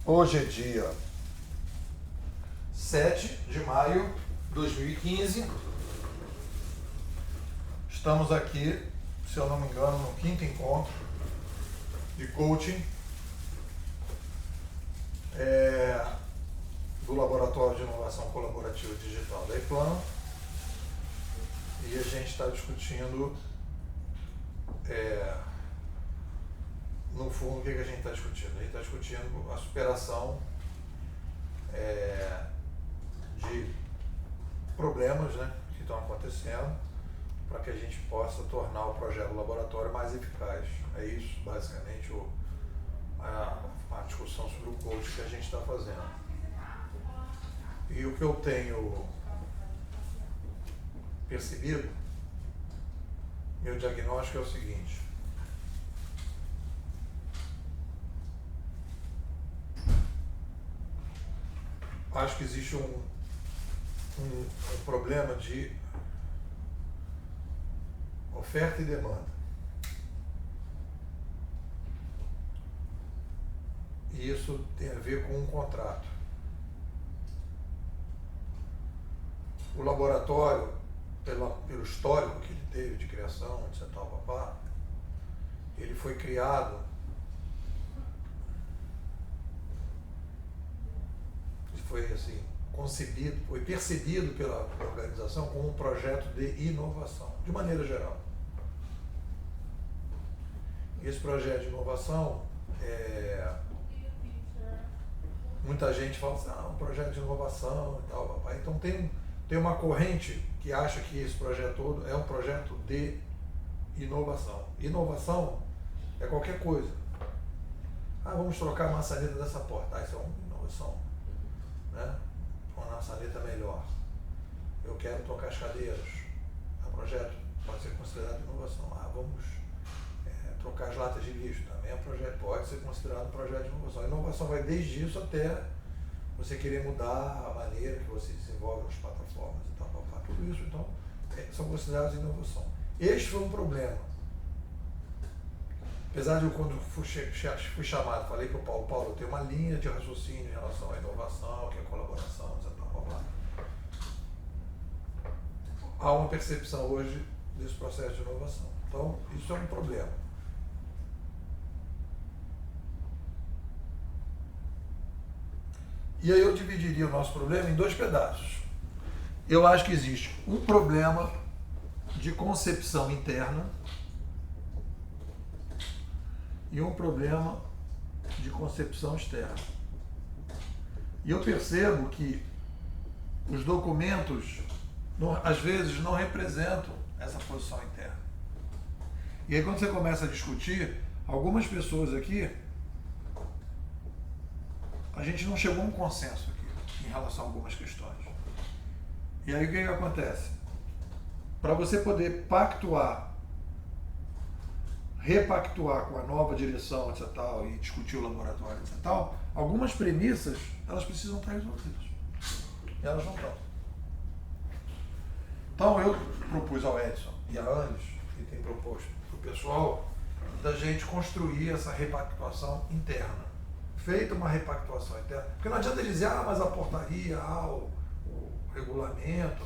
Hoje é dia 7 de maio de 2015. Estamos aqui, se eu não me engano, no 5º encontro de coaching do Laboratório de Inovação Colaborativa Digital da Eplano. E a gente está discutindo, no fundo, o que a gente está discutindo? A gente está discutindo a superação de problemas, né, que estão acontecendo, para que a gente possa tornar o projeto do laboratório mais eficaz. É isso, basicamente, a discussão sobre o coach que a gente está fazendo. E o que eu tenho percebido, meu diagnóstico é o seguinte: acho que existe um problema de oferta e demanda. E isso tem a ver com um contrato. O laboratório, pelo histórico que ele teve de criação, etc. Ele foi criado, foi assim, concebido, foi percebido pela organização como um projeto de inovação, de maneira geral. E esse projeto de inovação, muita gente fala assim, um projeto de inovação e tal, papai. Então tem uma corrente que acha que esse projeto todo é um projeto de inovação. Inovação é qualquer coisa. Vamos trocar a maçaneta dessa porta. Isso é uma inovação, né? Uma maçaneta melhor. Eu quero trocar as cadeiras. É um projeto, pode ser considerado inovação. Vamos trocar as latas de lixo. Também é um projeto, pode ser considerado um projeto de inovação. A inovação vai desde isso até você querer mudar a maneira que você desenvolve as plataformas e tal. Tudo isso, então, são considerados inovação. Este foi um problema. Apesar de eu, quando fui chamado, falei para o Paulo, eu tenho uma linha de raciocínio em relação à inovação, que é a colaboração, etc. Há uma percepção hoje desse processo de inovação. Então, isso é um problema. E aí eu dividiria o nosso problema em 2 pedaços. Eu acho que existe um problema de concepção interna e um problema de concepção externa. E eu percebo que os documentos, às vezes, não representam essa posição interna. E aí, quando você começa a discutir, algumas pessoas aqui, a gente não chegou a um consenso aqui em relação a algumas questões. E aí o que acontece? Para você poder repactuar com a nova direção, etc. e discutir o laboratório, etc. algumas premissas, elas precisam estar resolvidas. E elas não estão. Então eu propus ao Edson e a Anis, que tem proposto para o pessoal, da gente construir essa repactuação interna. Feita uma repactuação interna, porque não adianta dizer, mas a portaria, o regulamento.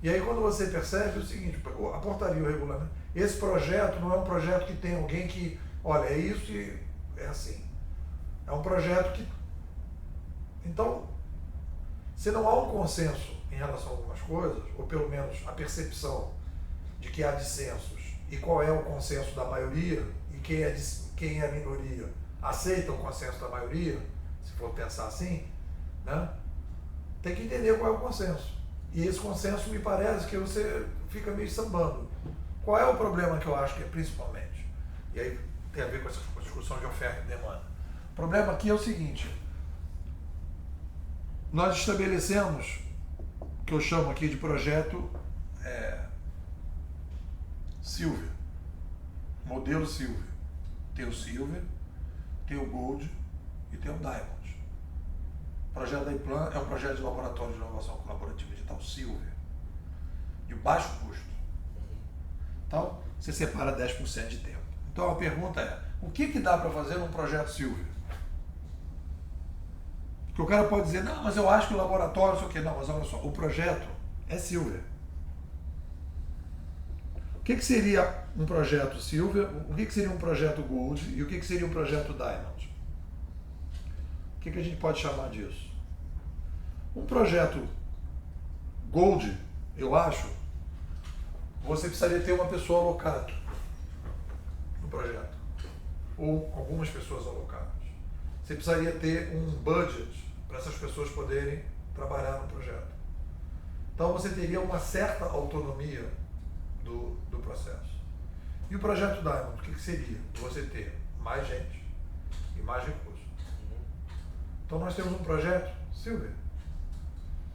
E aí quando você percebe o seguinte, a portaria e o regulamento, esse projeto não é um projeto que tem alguém que, olha, é isso e é assim. É um projeto que... Então, se não há um consenso em relação a algumas coisas, ou pelo menos a percepção de que há dissensos, e qual é o consenso da maioria, e quem é a minoria aceita o consenso da maioria, se for pensar assim, né? Tem que entender qual é o consenso. E esse consenso me parece que você fica meio sambando. Qual é o problema que eu acho que é principalmente? E aí tem a ver com essa discussão de oferta e demanda. O problema aqui é o seguinte: nós estabelecemos, que eu chamo aqui de projeto Silver, modelo Silver. Tem o Silver, tem o Gold e tem o Diamond. O projeto da Eplano é um projeto de laboratório de inovação colaborativa digital Silver, de baixo custo. Então, você separa 10% de tempo. Então a pergunta é, o que dá para fazer num projeto Silver? Porque o cara pode dizer, não, mas eu acho que o laboratório, sei o quê. Não, mas olha só, o projeto é Silver. O que seria um projeto Silver, o que seria um projeto Gold e o que seria um projeto Diamond? O que a gente pode chamar disso? Um projeto Gold, eu acho, você precisaria ter uma pessoa alocada no projeto, ou algumas pessoas alocadas. Você precisaria ter um budget para essas pessoas poderem trabalhar no projeto. Então você teria uma certa autonomia do processo. E o projeto Diamond, o que seria? Você ter mais gente e mais recursos. Então nós temos um projeto Silver.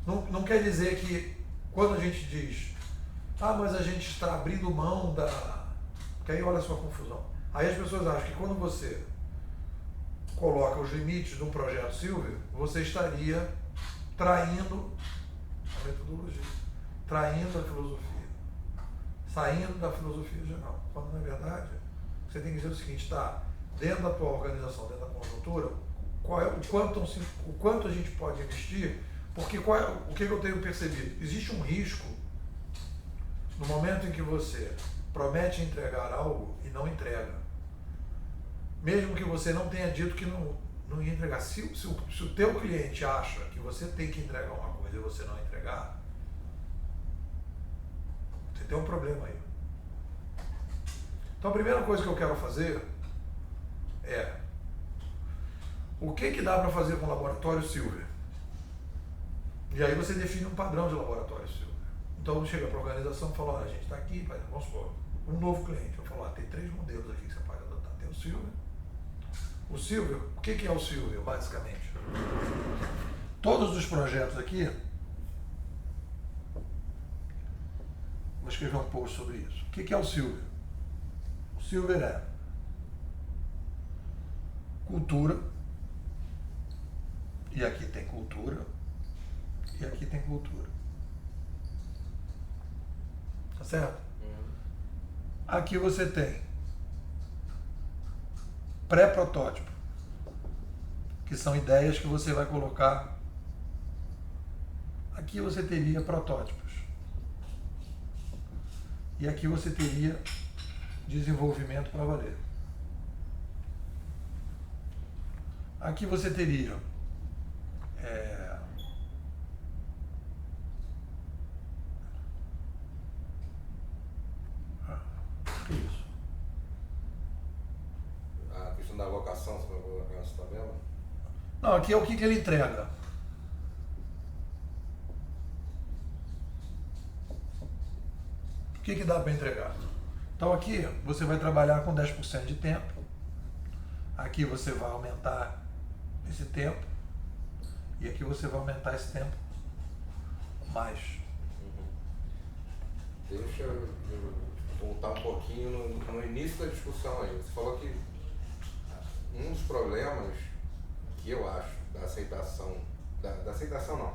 Não quer dizer que quando a gente diz, mas a gente está abrindo mão da... Que aí olha a sua confusão. Aí as pessoas acham que quando você coloca os limites de um projeto Silver, você estaria traindo a metodologia, traindo a filosofia, saindo da filosofia geral. Quando na verdade você tem que dizer o seguinte, dentro da tua organização, dentro da conjuntura, o quanto a gente pode investir, porque o que eu tenho percebido? Existe um risco no momento em que você promete entregar algo e não entrega. Mesmo que você não tenha dito que não ia entregar. Se o teu cliente acha que você tem que entregar uma coisa e você não entregar, você tem um problema aí. Então a primeira coisa que eu quero fazer é o que dá para fazer com o laboratório Silver? E aí você define um padrão de laboratório Silver. Então chega para a organização e fala, olha, a gente está aqui, vamos supor, um novo cliente. Eu falo, tem 3 modelos aqui que você pode adotar. Tem o Silver. O Silver, o que é o Silver, basicamente? Todos os projetos aqui, vou escrever um post sobre isso. O que é o Silver? O Silver é cultura, e aqui tem cultura, e aqui tem cultura. Tá certo? Aqui você tem pré-protótipo, que são ideias que você vai colocar. Aqui você teria protótipos. E aqui você teria desenvolvimento para valer. Aqui você teria isso. A questão da alocação, você vai colocar nessa tabela? Não, aqui é o que ele entrega. O que dá para entregar? Então aqui você vai trabalhar com 10% de tempo. Aqui você vai aumentar esse tempo. E aqui você vai aumentar esse tempo mais. Deixa eu voltar um pouquinho no início da discussão aí. Você falou que um dos problemas que eu acho da aceitação, da aceitação não,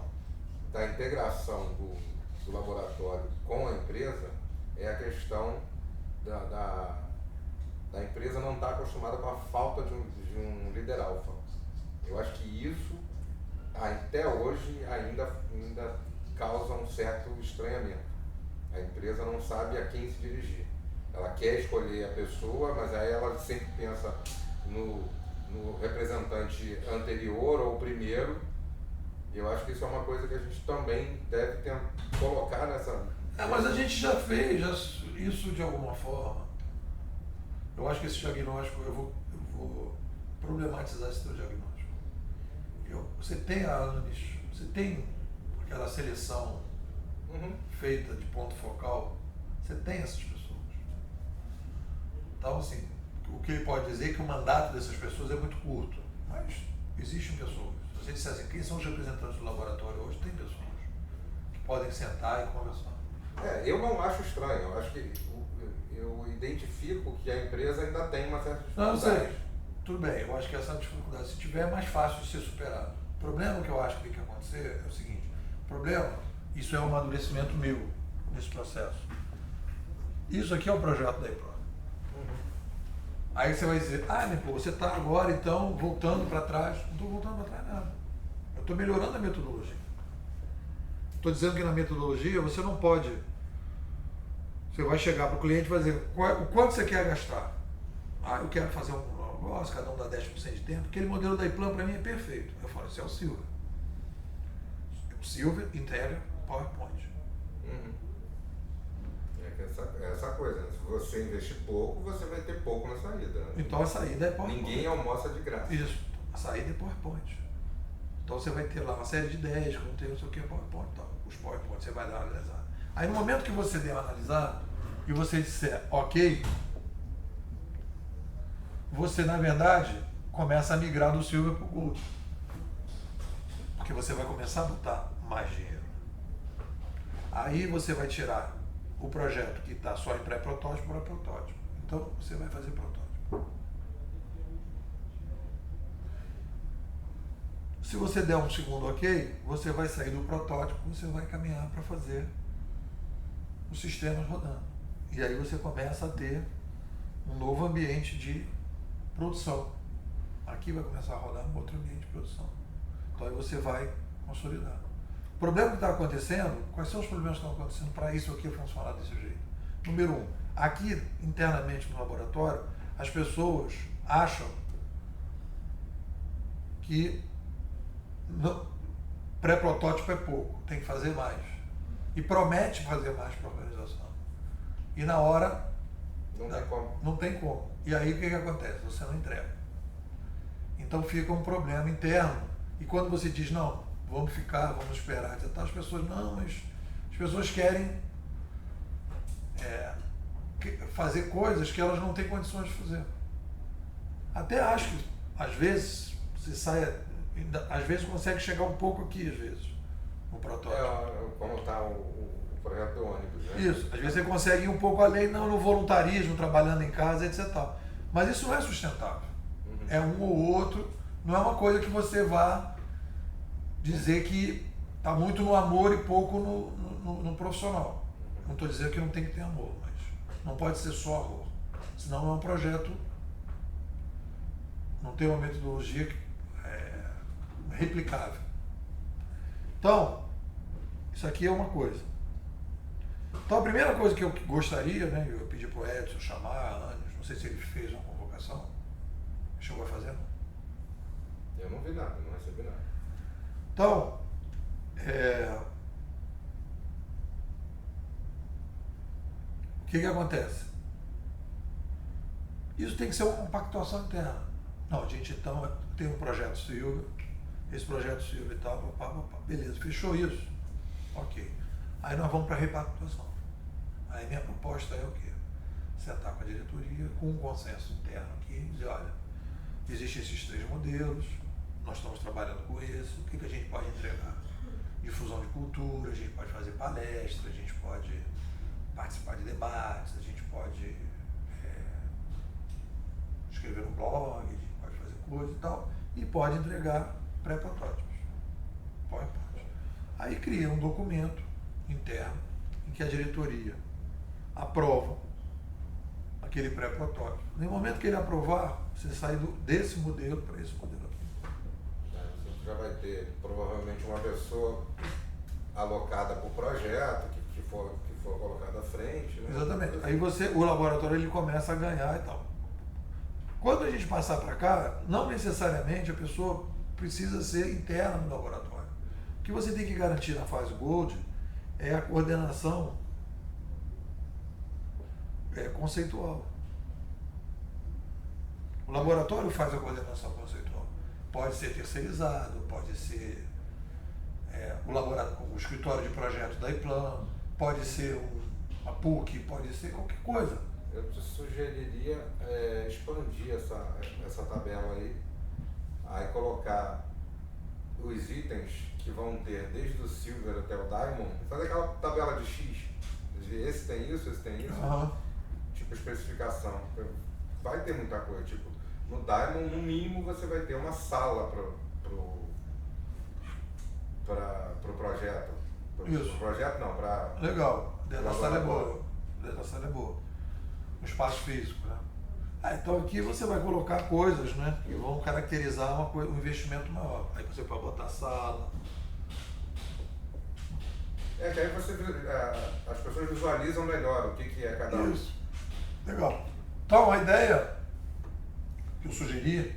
da integração do laboratório com a empresa é a questão da empresa não estar acostumada com a falta de um líder alfa. Eu acho que isso até hoje ainda causa um certo estranhamento. A empresa não sabe a quem se dirigir. Ela quer escolher a pessoa, mas aí ela sempre pensa no representante anterior ou primeiro. Eu acho que isso é uma coisa que a gente também deve colocar nessa... Mas a gente já fez isso de alguma forma. Eu acho que esse diagnóstico, eu vou problematizar esse teu diagnóstico. Você tem a ANES, você tem aquela seleção feita de ponto focal, você tem essas pessoas. Então, assim, o que ele pode dizer é que o mandato dessas pessoas é muito curto, mas existem pessoas. Se você disser assim, quem são os representantes do laboratório hoje, tem pessoas que podem sentar e conversar. Eu não acho estranho, eu acho que eu identifico que a empresa ainda tem uma certa dificuldade. Não sei, tudo bem, eu acho que essa dificuldade, se tiver, é mais fácil de ser superado. O problema que eu acho que tem que acontecer é o seguinte, isso é um amadurecimento meu nesse processo. Isso aqui é um projeto da EPRO. Aí você vai dizer, você está agora então voltando para trás. Não estou voltando para trás nada. Eu estou melhorando a metodologia. Estou dizendo que na metodologia você não pode. Você vai chegar para o cliente e vai dizer o quanto você quer gastar. Ah, eu quero fazer um negócio, cada um dá 10% de tempo. Aquele modelo da iPlan para mim é perfeito. Eu falo, isso é o Silver. O Silver entrega PowerPoint. Essa coisa, né? Se você investir pouco, você vai ter pouco na saída. Né? Então a saída é PowerPoint. Ninguém almoça de graça. Isso, a saída é PowerPoint. Então você vai ter lá uma série de ideias, como tem não sei o que, PowerPoint, tá? Os PowerPoint, você vai dar uma analisada. Aí no momento que você der uma analisada e você disser ok, você na verdade começa a migrar do Silver para o Gold. Porque você vai começar a botar mais dinheiro. Aí você vai tirar o projeto que está só em pré-protótipo para protótipo. Então você vai fazer protótipo. Se você der um segundo ok, você vai sair do protótipo, você vai caminhar para fazer os sistemas rodando. E aí você começa a ter um novo ambiente de produção. Aqui vai começar a rodar um outro ambiente de produção. Então aí você vai consolidar. O problema que está acontecendo, quais são os problemas que estão acontecendo para isso aqui funcionar desse jeito? Número 1, aqui internamente no laboratório, as pessoas acham que pré-protótipo é pouco, tem que fazer mais. E promete fazer mais para a organização. E na hora, não tem como. E aí o que acontece? Você não entrega. Então fica um problema interno. E quando você diz, não, vamos ficar, vamos esperar, as pessoas, não, mas as pessoas querem fazer coisas que elas não têm condições de fazer. Até acho que, às vezes, você sai, às vezes consegue chegar um pouco aqui, às vezes, no protótipo. Como está o projeto do ônibus, né? Isso, às vezes você consegue ir um pouco além, não no voluntarismo, trabalhando em casa, etc. Mas isso não é sustentável. É um ou outro, não é uma coisa que você vá dizer que está muito no amor e pouco no profissional. Não estou dizendo que não tem que ter amor, mas não pode ser só amor. Senão é um projeto, não tem uma metodologia replicável. Então, isso aqui é uma coisa. Então a primeira coisa que eu gostaria, né, eu pedi para o Edson chamar a Anis, não sei se ele fez uma convocação, chegou a fazer, não? Eu não vi nada, não recebi nada. Então, o que acontece? Isso tem que ser uma pactuação interna. Não, a gente então tem um projeto Silva, esse projeto Silva e tal, beleza, fechou isso? Ok. Aí nós vamos para a repactuação. Aí minha proposta é o quê? Sentar com a diretoria, com um consenso interno aqui, e dizer, olha, existem esses 3 modelos, nós estamos trabalhando com esse, o que a gente pode entregar? Difusão de cultura, a gente pode fazer palestra, a gente pode participar de debates, a gente pode escrever um blog, a gente pode fazer coisa e tal, e pode entregar pré-protótipos. PowerPoint. Aí cria um documento interno em que a diretoria aprova aquele pré-protótipo. No momento que ele aprovar, você sai desse modelo para esse modelo aqui. Você já vai ter provavelmente uma pessoa alocada por projeto, que for colocada à frente. Né? Exatamente. Aí o laboratório ele começa a ganhar e tal. Quando a gente passar para cá, não necessariamente a pessoa precisa ser interna no laboratório. O que você tem que garantir na fase Gold é a coordenação conceitual. O laboratório faz a coordenação conceitual. Pode ser terceirizado, pode ser o escritório de projeto da iPlan, pode ser a PUC, pode ser qualquer coisa. Eu te sugeriria expandir essa tabela aí colocar os itens que vão ter desde o Silver até o Diamond, fazer aquela tabela de X, esse tem isso, tipo especificação. Vai ter muita coisa, tipo, no Diamond, no mínimo, você vai ter uma sala pro projeto. Isso. Pro projeto não, para... Legal, dentro da sala é boa. Dentro da sala é boa. Um espaço físico, né? Então aqui você vai colocar coisas, né, que vão caracterizar um investimento maior. Aí você pode botar sala. Que aí as pessoas visualizam melhor o que é cada um. Isso. Legal. Então a ideia que eu sugeri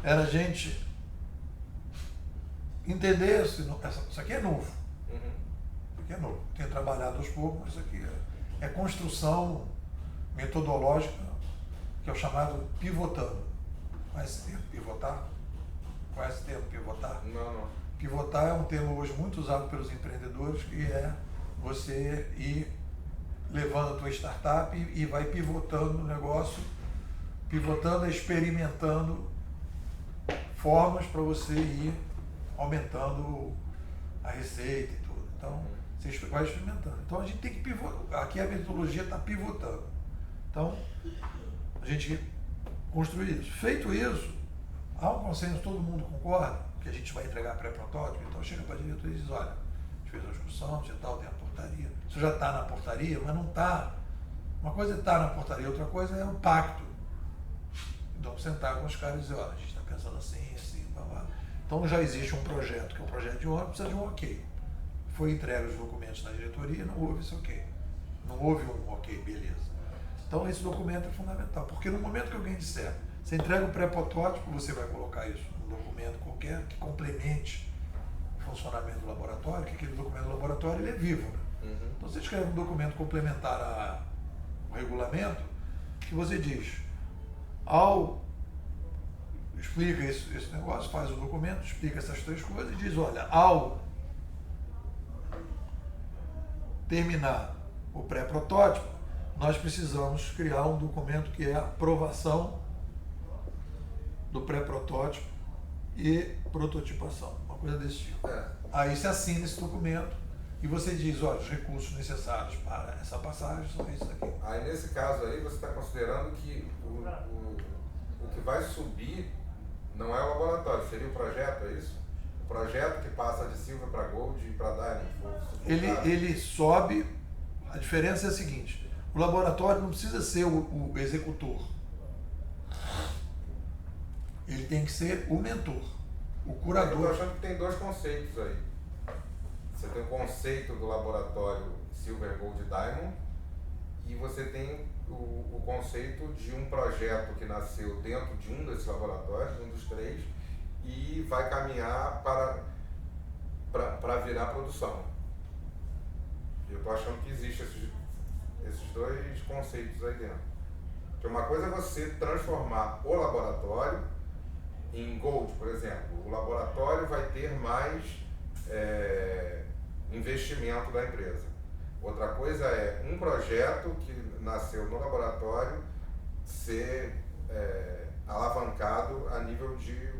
era a gente entender isso aqui é novo. Uhum. Isso aqui é novo. Tenho trabalhado aos poucos, mas isso aqui é construção metodológica, que é o chamado pivotando. Conhece esse termo, pivotar? Conhece esse termo, pivotar? Não. Pivotar é um termo hoje muito usado pelos empreendedores, que é você ir levando a tua startup e vai pivotando o negócio, pivotando, experimentando formas para você ir aumentando a receita e tudo. Então, você vai experimentando. Então, a gente tem que pivotar. Aqui a metodologia está pivotando. Então, a gente construir isso. Feito isso, há um consenso, todo mundo concorda que a gente vai entregar pré-protótipo, então chega para a diretoria e diz, olha, a gente fez a discussão, já tal, tem a portaria. Isso já está na portaria, mas não está. Uma coisa é estar na portaria, outra coisa é o pacto. Então, sentar com os caras e dizer, olha, a gente está pensando assim, assim, blá, blá. Então já existe um projeto, que é um projeto de obra, precisa de um ok. Foi entregue os documentos na diretoria, não houve esse ok. Não houve um ok, beleza. Então esse documento é fundamental, porque no momento que alguém disser, você entrega o pré-protótipo, você vai colocar isso num documento qualquer que complemente o funcionamento do laboratório, que aquele documento do laboratório ele é vivo. Né? Uhum. Então você escreve um documento complementar ao regulamento, que você diz, explica esse negócio, faz o documento, explica essas três coisas e diz, olha, ao terminar o pré-protótipo, nós precisamos criar um documento que é a aprovação do pré-protótipo e prototipação, uma coisa desse tipo. Aí você assina esse documento e você diz, olha, os recursos necessários para essa passagem são esses aqui. Aí nesse caso aí você está considerando que o que vai subir não é o laboratório, seria o projeto, é isso? O projeto que passa de Silver para Gold e para Diamond. Ele sobe, a diferença é a seguinte, o laboratório não precisa ser o executor. Ele tem que ser o mentor, o curador. Eu estou achando que tem dois conceitos aí. Você tem o conceito do laboratório Silver, Gold e Diamond e você tem o conceito de um projeto que nasceu dentro de um desses laboratórios, um dos três, e vai caminhar para virar produção. Eu estou achando que existem esses dois conceitos aí dentro. Porque uma coisa é você transformar o laboratório em Gold, por exemplo. O laboratório vai ter mais investimento da empresa. Outra coisa é um projeto que nasceu no laboratório ser alavancado a nível de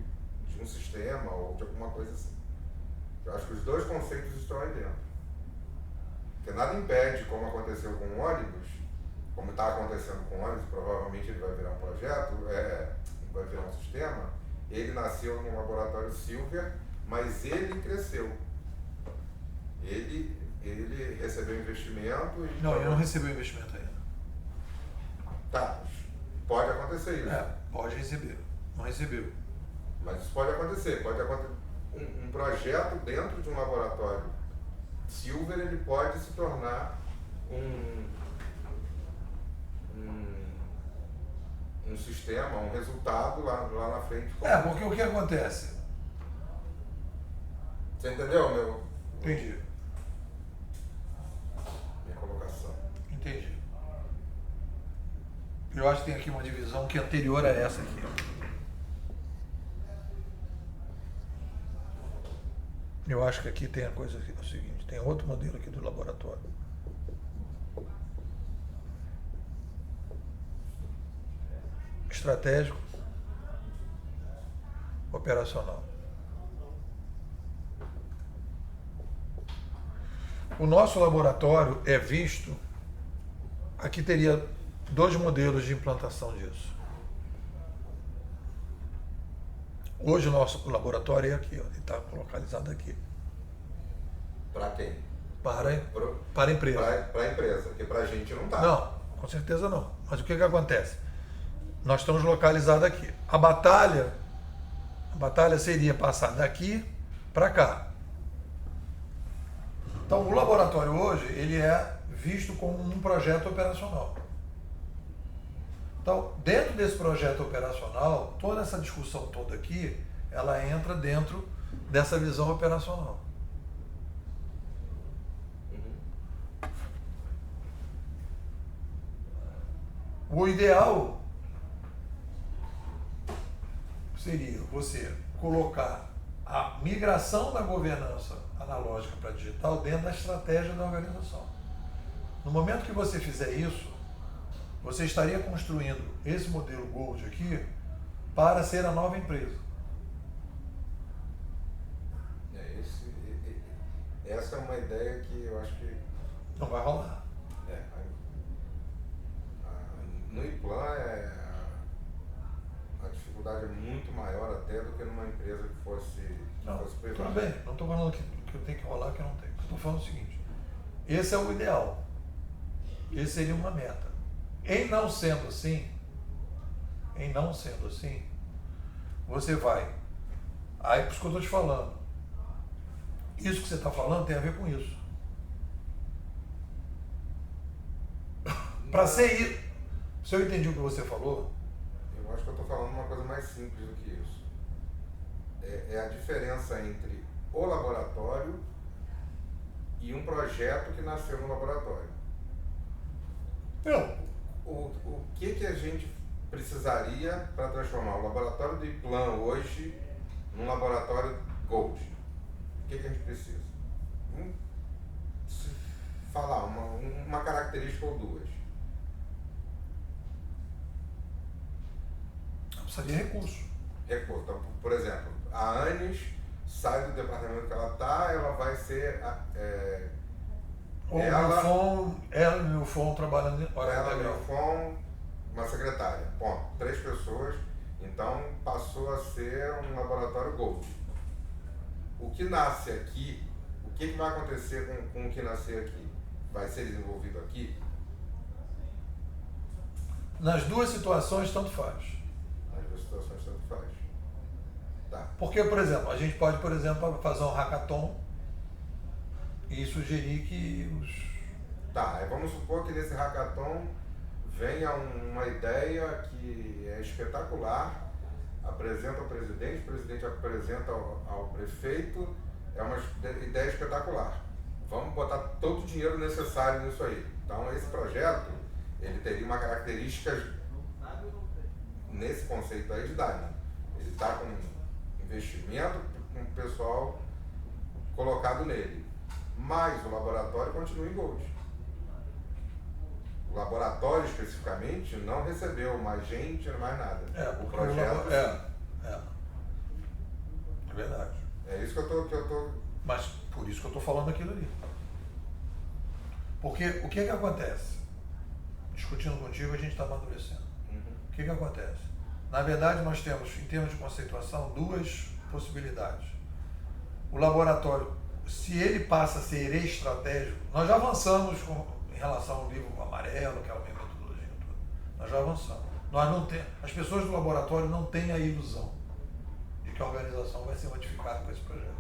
um sistema ou de alguma coisa assim. Eu acho que os dois conceitos estão aí dentro. Porque nada impede, como aconteceu com o ônibus, como está acontecendo com o ônibus, provavelmente ele vai virar um projeto, vai virar um sistema, ele nasceu num laboratório Silver, mas ele cresceu. Ele recebeu investimento e... Não, ele não recebeu investimento ainda. Tá, pode acontecer isso. Pode receber, não recebeu. Mas isso pode acontecer, um projeto dentro de um laboratório Silver, ele pode se tornar um sistema, um resultado lá na frente. Porque o que acontece? Você entendeu, meu? Entendi. Minha colocação. Entendi. Eu acho que tem aqui uma divisão que é anterior a essa aqui. Eu acho que aqui tem a coisa aqui, é o seguinte, tem outro modelo aqui do laboratório. Estratégico, operacional. O nosso laboratório é visto, aqui teria dois modelos de implantação disso. Hoje o nosso laboratório é aqui, ó, ele está localizado aqui. Para quem? Para a empresa. Para a empresa, porque para a gente não está. Não, com certeza não. Mas o que acontece? nós estamos localizados aqui. A batalha seria passar daqui para cá. Então, o laboratório hoje, ele é visto como um projeto operacional. Então, dentro desse projeto operacional, toda essa discussão toda aqui, ela entra dentro dessa visão operacional. O ideal seria você colocar a migração da governança analógica para digital dentro da estratégia da organização. No momento que você fizer isso, você estaria construindo esse modelo Gold aqui para ser a nova empresa. Essa é uma ideia que eu acho que não vai rolar. No IPLAN a dificuldade é muito maior até do que numa empresa que fosse privada. Tudo bem, não estou falando que tem que rolar, que não tem. Estou falando o seguinte, esse é o ideal. Esse seria uma meta. Em não sendo assim, você vai. Aí, por isso que eu estou te falando. Isso que você está falando tem a ver com isso. Para ser isso, se eu entendi o que você falou... Eu acho que eu estou falando uma coisa mais simples do que isso. É a diferença entre o laboratório e um projeto que nasceu no laboratório. Não. O que a gente precisaria para transformar o laboratório do IPLAN hoje num laboratório Gold? O que a gente precisa? Falar uma característica ou duas. Precisa de recurso. Então, por exemplo, a Anis sai do departamento que ela está, ela vai ser ela e o Milfon trabalhando em hora ela e o integral. Milfon, uma secretária. Ponto. 3 pessoas. Então passou a ser um laboratório Gold. O que nasce aqui, o que vai acontecer com o que nascer aqui? Vai ser desenvolvido aqui? Nas duas situações, tanto faz. Nas duas situações, tanto faz. Tá. Porque, por exemplo, a gente pode, fazer um hackathon e sugerir que os... Tá, vamos supor que nesse hackathon venha uma ideia que é espetacular, apresenta ao presidente, o presidente apresenta ao prefeito, é uma ideia espetacular. Vamos botar todo o dinheiro necessário nisso aí. Então, esse projeto, ele teria uma característica nesse conceito aí de Diamond. Ele está com investimento, com o pessoal colocado nele. Mas o laboratório continua em Gold. O laboratório, especificamente, não recebeu mais gente, mais nada. O projeto... É verdade. É isso que eu tô... Mas por isso que eu estou falando aquilo ali. Porque o que acontece? Discutindo contigo, a gente está amadurecendo. O que acontece? Na verdade, nós temos, em termos de conceituação, duas possibilidades. O laboratório, se ele passa a ser estratégico, nós já avançamos em relação ao livro amarelo, aquela minha metodologia toda. Nós já avançamos. As pessoas do laboratório não têm a ilusão de que a organização vai ser modificada com esse projeto.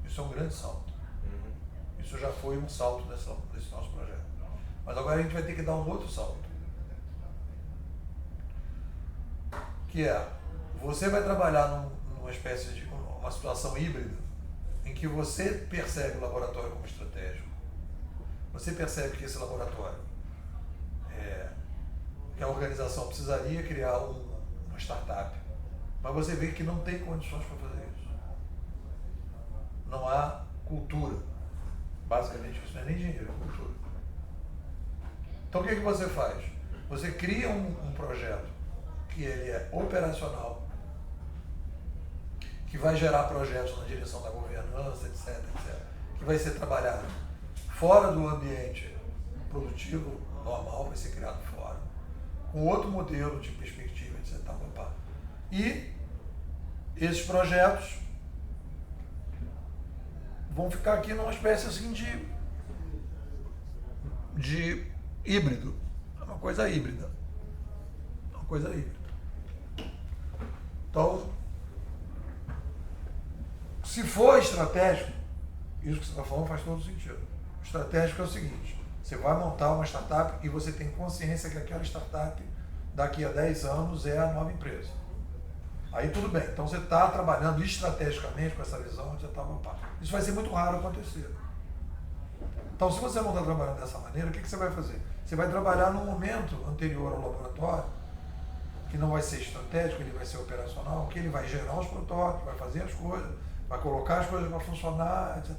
Isso é um grande salto. Isso já foi um salto desse nosso projeto. Mas agora a gente vai ter que dar um outro salto. Que é, você vai trabalhar numa espécie de uma situação híbrida, em que você percebe o laboratório como estratégico. Você percebe que esse laboratório, que a organização precisaria criar uma startup. Mas você vê que não tem condições para fazer isso. Não há cultura. Basicamente, isso não é nem dinheiro, é cultura. Então, o que você faz? Você cria um projeto que ele é operacional, que vai gerar projetos na direção da governança, etc, etc, que vai ser trabalhado fora do ambiente produtivo normal, vai ser criado fora, com outro modelo de perspectiva, etc. E esses projetos vão ficar aqui numa espécie assim de híbrido, é uma coisa híbrida. uma coisa híbrida. Então, se for estratégico, isso que você está falando faz todo sentido. O estratégico é o seguinte: você vai montar uma startup e você tem consciência que aquela startup, daqui a 10 anos, é a nova empresa. Aí tudo bem, então você está trabalhando estrategicamente com essa visão, você está uma parte. Isso vai ser muito raro acontecer. Então, se você não está trabalhando dessa maneira, o que você vai fazer? Você vai trabalhar num momento anterior ao laboratório, que não vai ser estratégico, ele vai ser operacional, que ele vai gerar os protótipos, vai fazer as coisas, vai colocar as coisas para funcionar, etc.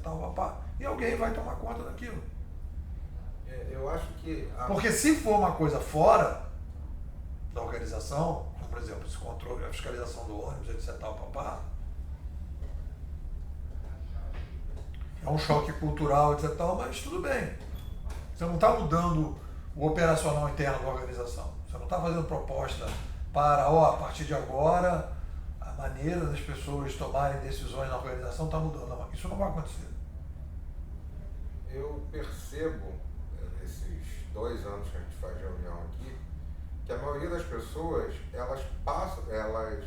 E alguém vai tomar conta daquilo. Eu acho que... Porque se for uma coisa fora da organização, como por exemplo, esse controle, a fiscalização do ônibus, etc. É um choque cultural, etc. Mas tudo bem. Você não está mudando o operacional interno da organização. Você não está fazendo proposta para, a partir de agora, a maneira das pessoas tomarem decisões na organização está mudando. Não, isso não vai acontecer. Eu percebo, nesses 2 anos que a gente faz reunião aqui, que a maioria das pessoas, elas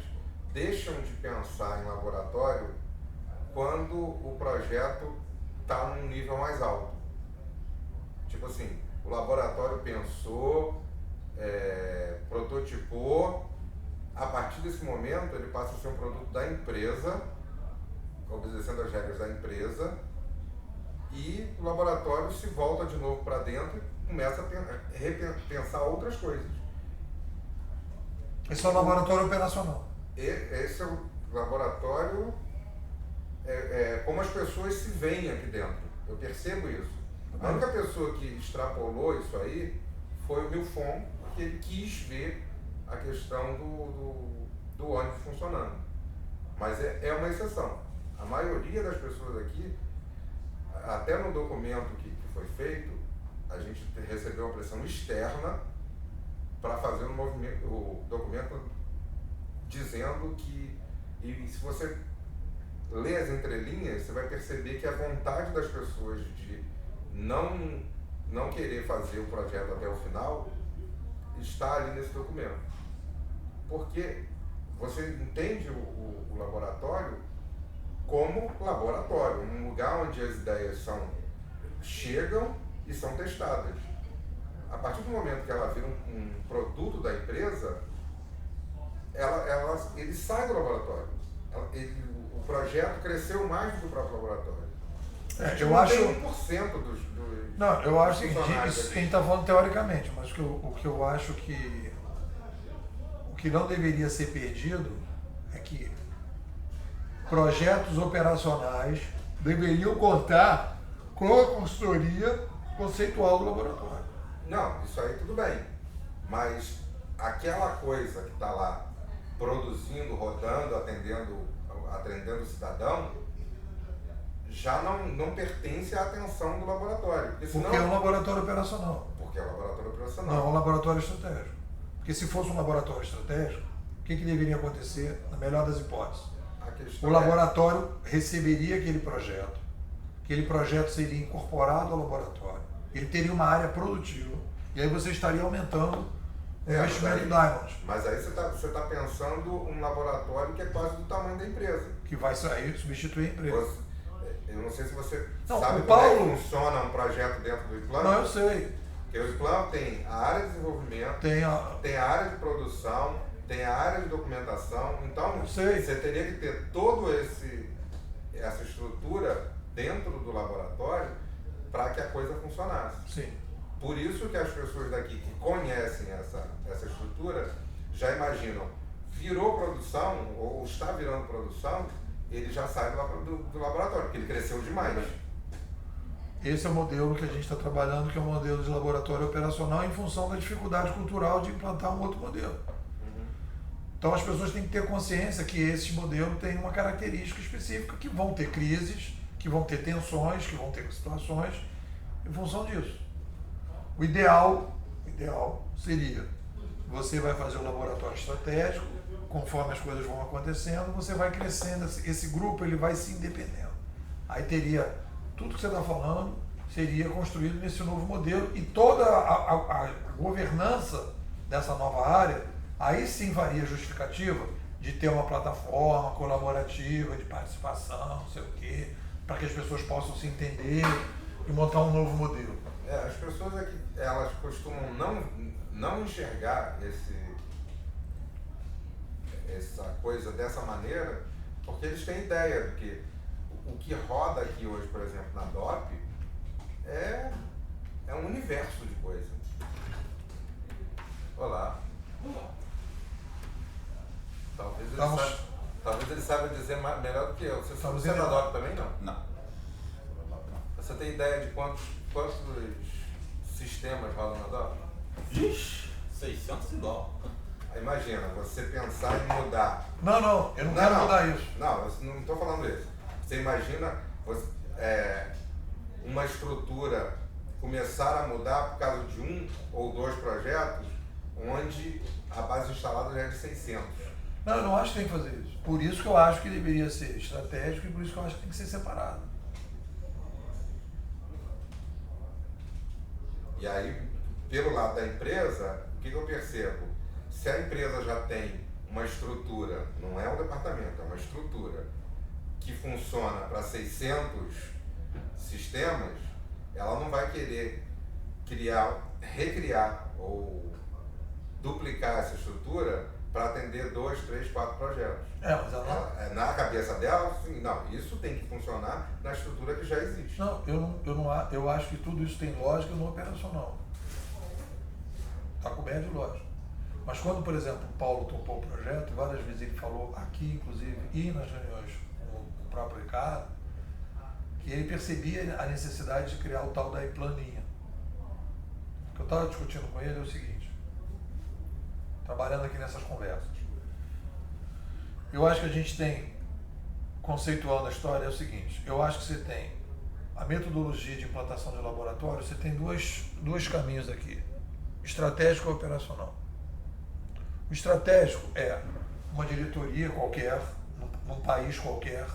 deixam de pensar em laboratório quando o projeto está num nível mais alto. Tipo assim, o laboratório pensou, prototipou, a partir desse momento ele passa a ser um produto da empresa, obedecendo as regras da empresa, e o laboratório se volta de novo para dentro e começa a repensar outras coisas. Esse é o laboratório operacional. Esse é o laboratório, como as pessoas se veem aqui dentro. Eu percebo isso. A única pessoa que extrapolou isso aí foi o Milfon, porque ele quis ver a questão do ônibus funcionando. Mas é uma exceção. A maioria das pessoas aqui, até no documento que foi feito, a gente recebeu uma pressão externa para fazer o documento dizendo que, e se você lê as entrelinhas, você vai perceber que a vontade das pessoas de não querer fazer o projeto até o final está ali nesse documento. Porque você entende o laboratório como laboratório, um lugar onde as ideias chegam e são testadas. A partir do momento que ela vira um produto da empresa, ele sai do laboratório. O projeto cresceu mais do que o próprio laboratório. Eu acho... 1% dos Não, eu acho que funcionários isso aqui. a gente está falando teoricamente, mas o que eu acho que o que não deveria ser perdido é que projetos operacionais deveriam contar com a consultoria conceitual do laboratório. Não, isso aí tudo bem. Mas aquela coisa que está lá produzindo, rodando, atendendo o cidadão, já não pertence à atenção do laboratório. Porque é um laboratório operacional. Porque é um laboratório operacional. Não é um laboratório estratégico. Porque se fosse um laboratório estratégico, o que deveria acontecer, na melhor das hipóteses? O laboratório receberia aquele projeto seria incorporado ao laboratório, ele teria uma área produtiva, e aí você estaria aumentando o investimento Diamond. Mas aí você tá pensando um laboratório que é quase do tamanho da empresa. Que vai sair, substituir a empresa. Eu não sei se você não, sabe como é que funciona um projeto dentro do IPLAN. Não, eu sei. Porque o IPLAN tem a área de desenvolvimento, tem a área de produção, tem a área de documentação. Então, você teria que ter toda essa estrutura dentro do laboratório para que a coisa funcionasse. Sim. Por isso que as pessoas daqui que conhecem essa estrutura já imaginam, virou produção ou está virando produção, ele já sai do laboratório, porque ele cresceu demais. Esse é o modelo que a gente está trabalhando, que é o modelo de laboratório operacional, em função da dificuldade cultural de implantar um outro modelo. Então as pessoas têm que ter consciência que esse modelo tem uma característica específica, que vão ter crises, que vão ter tensões, que vão ter situações em função disso. O ideal seria, você vai fazer o laboratório estratégico, conforme as coisas vão acontecendo, você vai crescendo, esse grupo ele vai se independendo. Aí teria, tudo que você está falando, seria construído nesse novo modelo, e toda a governança dessa nova área, Aí sim varia a justificativa de ter uma plataforma colaborativa, de participação, não sei o quê, para que as pessoas possam se entender e montar um novo modelo. As pessoas aqui, elas costumam não enxergar essa coisa dessa maneira, porque eles têm ideia de que o que roda aqui hoje, por exemplo, na DOP, é um universo de coisa. Olá. Talvez ele saiba dizer melhor do que eu. Você é da DOP também, não? Não. Você tem ideia de quantos sistemas rodam na DOP? Vixe, 600 e dó. Imagina, você pensar em mudar. Não, eu não quero mudar isso. Não, eu não estou falando isso. Você imagina uma estrutura começar a mudar por causa de 1 ou 2 projetos, onde a base instalada já é de 600. Não, eu não acho que tem que fazer isso. Por isso que eu acho que deveria ser estratégico e por isso que eu acho que tem que ser separado. E aí, pelo lado da empresa, o que eu percebo? Se a empresa já tem uma estrutura, não é um departamento, é uma estrutura que funciona para 600 sistemas, ela não vai querer recriar ou duplicar essa estrutura para atender 2, 3, 4 projetos. Mas ela... Na cabeça dela, assim, não, isso tem que funcionar na estrutura que já existe. Não, eu acho que tudo isso tem lógica no operacional. Está coberto de lógica. Mas quando, por exemplo, o Paulo topou o projeto, várias vezes ele falou aqui, inclusive, e nas reuniões com o próprio Ricardo, que ele percebia a necessidade de criar o tal da planinha. O que eu estava discutindo com ele é o seguinte, trabalhando aqui nessas conversas. Eu acho que a gente tem, conceituando a história, é o seguinte, eu acho que você tem a metodologia de implantação de laboratório, você tem dois caminhos aqui, estratégico e operacional. O estratégico é uma diretoria qualquer, num país qualquer,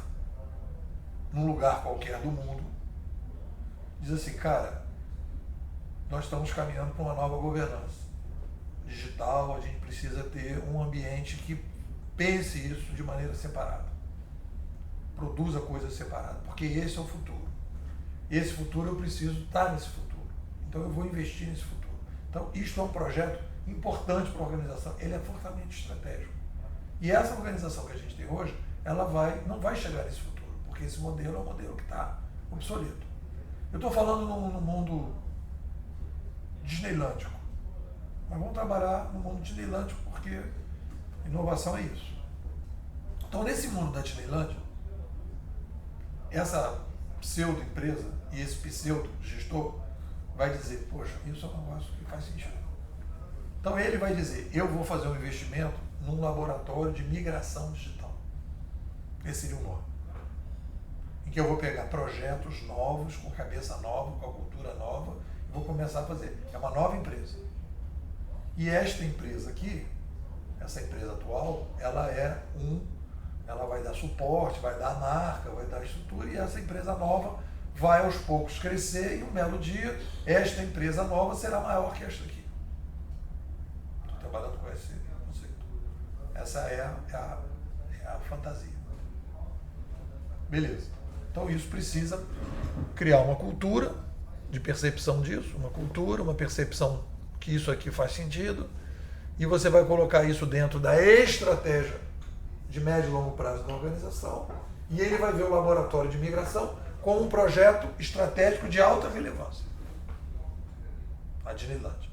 num lugar qualquer do mundo, diz assim, cara, nós estamos caminhando para uma nova governança digital, a gente precisa ter um ambiente que pense isso de maneira separada, produza coisas separadas, porque esse é o futuro. Esse futuro eu preciso estar nesse futuro, então eu vou investir nesse futuro. Então isto é um projeto importante para a organização, ele é fortemente estratégico. E essa organização que a gente tem hoje, ela não vai chegar nesse futuro, porque esse modelo é um modelo que está obsoleto. Eu estou falando no mundo disneylândico, mas vamos trabalhar no mundo disneylândico porque inovação é isso. Então nesse mundo da Disneylândia, essa pseudo-empresa e esse pseudo-gestor vai dizer, poxa, isso é um negócio que faz sentido. Então ele vai dizer, eu vou fazer um investimento num laboratório de migração digital. Esse seria o nome. Em que eu vou pegar projetos novos, com cabeça nova, com a cultura nova, e vou começar a fazer. É uma nova empresa. E esta empresa aqui, essa empresa atual, ela vai dar suporte, vai dar marca, vai dar estrutura, e essa empresa nova vai aos poucos crescer, e um belo dia, esta empresa nova será maior que esta aqui. Estou trabalhando com esse conceito. Essa é a fantasia. Beleza. Então isso precisa criar uma cultura de percepção disso, uma percepção que isso aqui faz sentido, e você vai colocar isso dentro da estratégia de médio e longo prazo da organização, e ele vai ver o laboratório de migração como um projeto estratégico de alta relevância. A Disneylândia.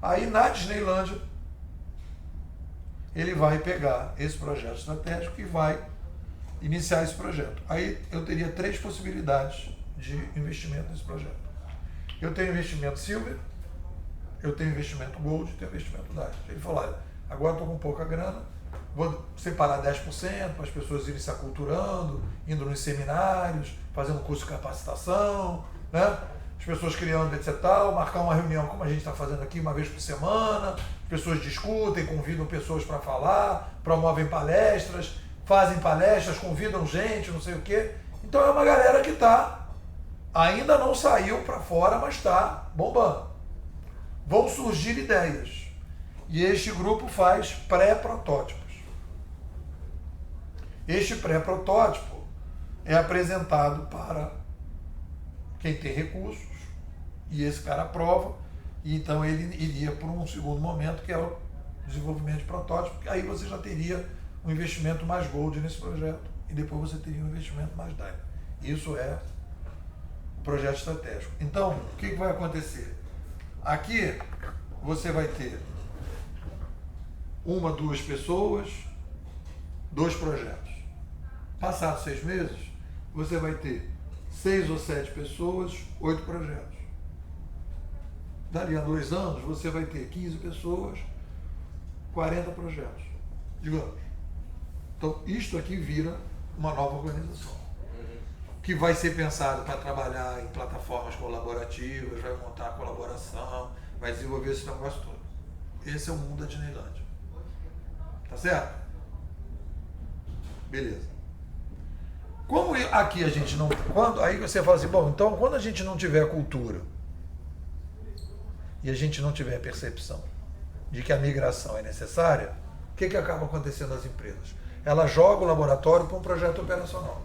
Aí na Disneylândia, ele vai pegar esse projeto estratégico e vai iniciar esse projeto. Aí eu teria 3 possibilidades de investimento nesse projeto. Eu tenho investimento Silver, eu tenho investimento Gold e tenho investimito Diamond. Ele falou, olha, agora estou com pouca grana, vou separar 10% para as pessoas irem se aculturando, indo nos seminários, fazendo curso de capacitação, né? As pessoas criando, etc. Marcar uma reunião como a gente está fazendo aqui uma vez por semana, as pessoas discutem, convidam pessoas para falar, promovem palestras, fazem palestras, convidam gente, não sei o quê. Então é uma galera que ainda não saiu para fora, mas está bombando. Vão surgir ideias. E este grupo faz pré-protótipos. Este pré-protótipo é apresentado para quem tem recursos, e esse cara aprova, e então ele iria para um segundo momento, que é o desenvolvimento de protótipo, que aí você já teria um investimento mais gold nesse projeto, e depois você teria um investimento mais diamond. Isso é o projeto estratégico. Então, o que vai acontecer? Aqui você vai ter 1, 2 pessoas, 2 projetos. Passados 6 meses, você vai ter 6 ou 7 pessoas, 8 projetos. Dali a 2 anos, você vai ter 15 pessoas, 40 projetos, digamos. Então, isto aqui vira uma nova organização, que vai ser pensado para trabalhar em plataformas colaborativas, vai montar colaboração, vai desenvolver esse negócio todo. Esse é o mundo da Disneylândia. Tá certo? Beleza. Como aqui a gente não... aí você fala assim, bom, então quando a gente não tiver cultura e a gente não tiver percepção de que a migração é necessária, o que acaba acontecendo nas empresas? Ela joga o laboratório para um projeto operacional.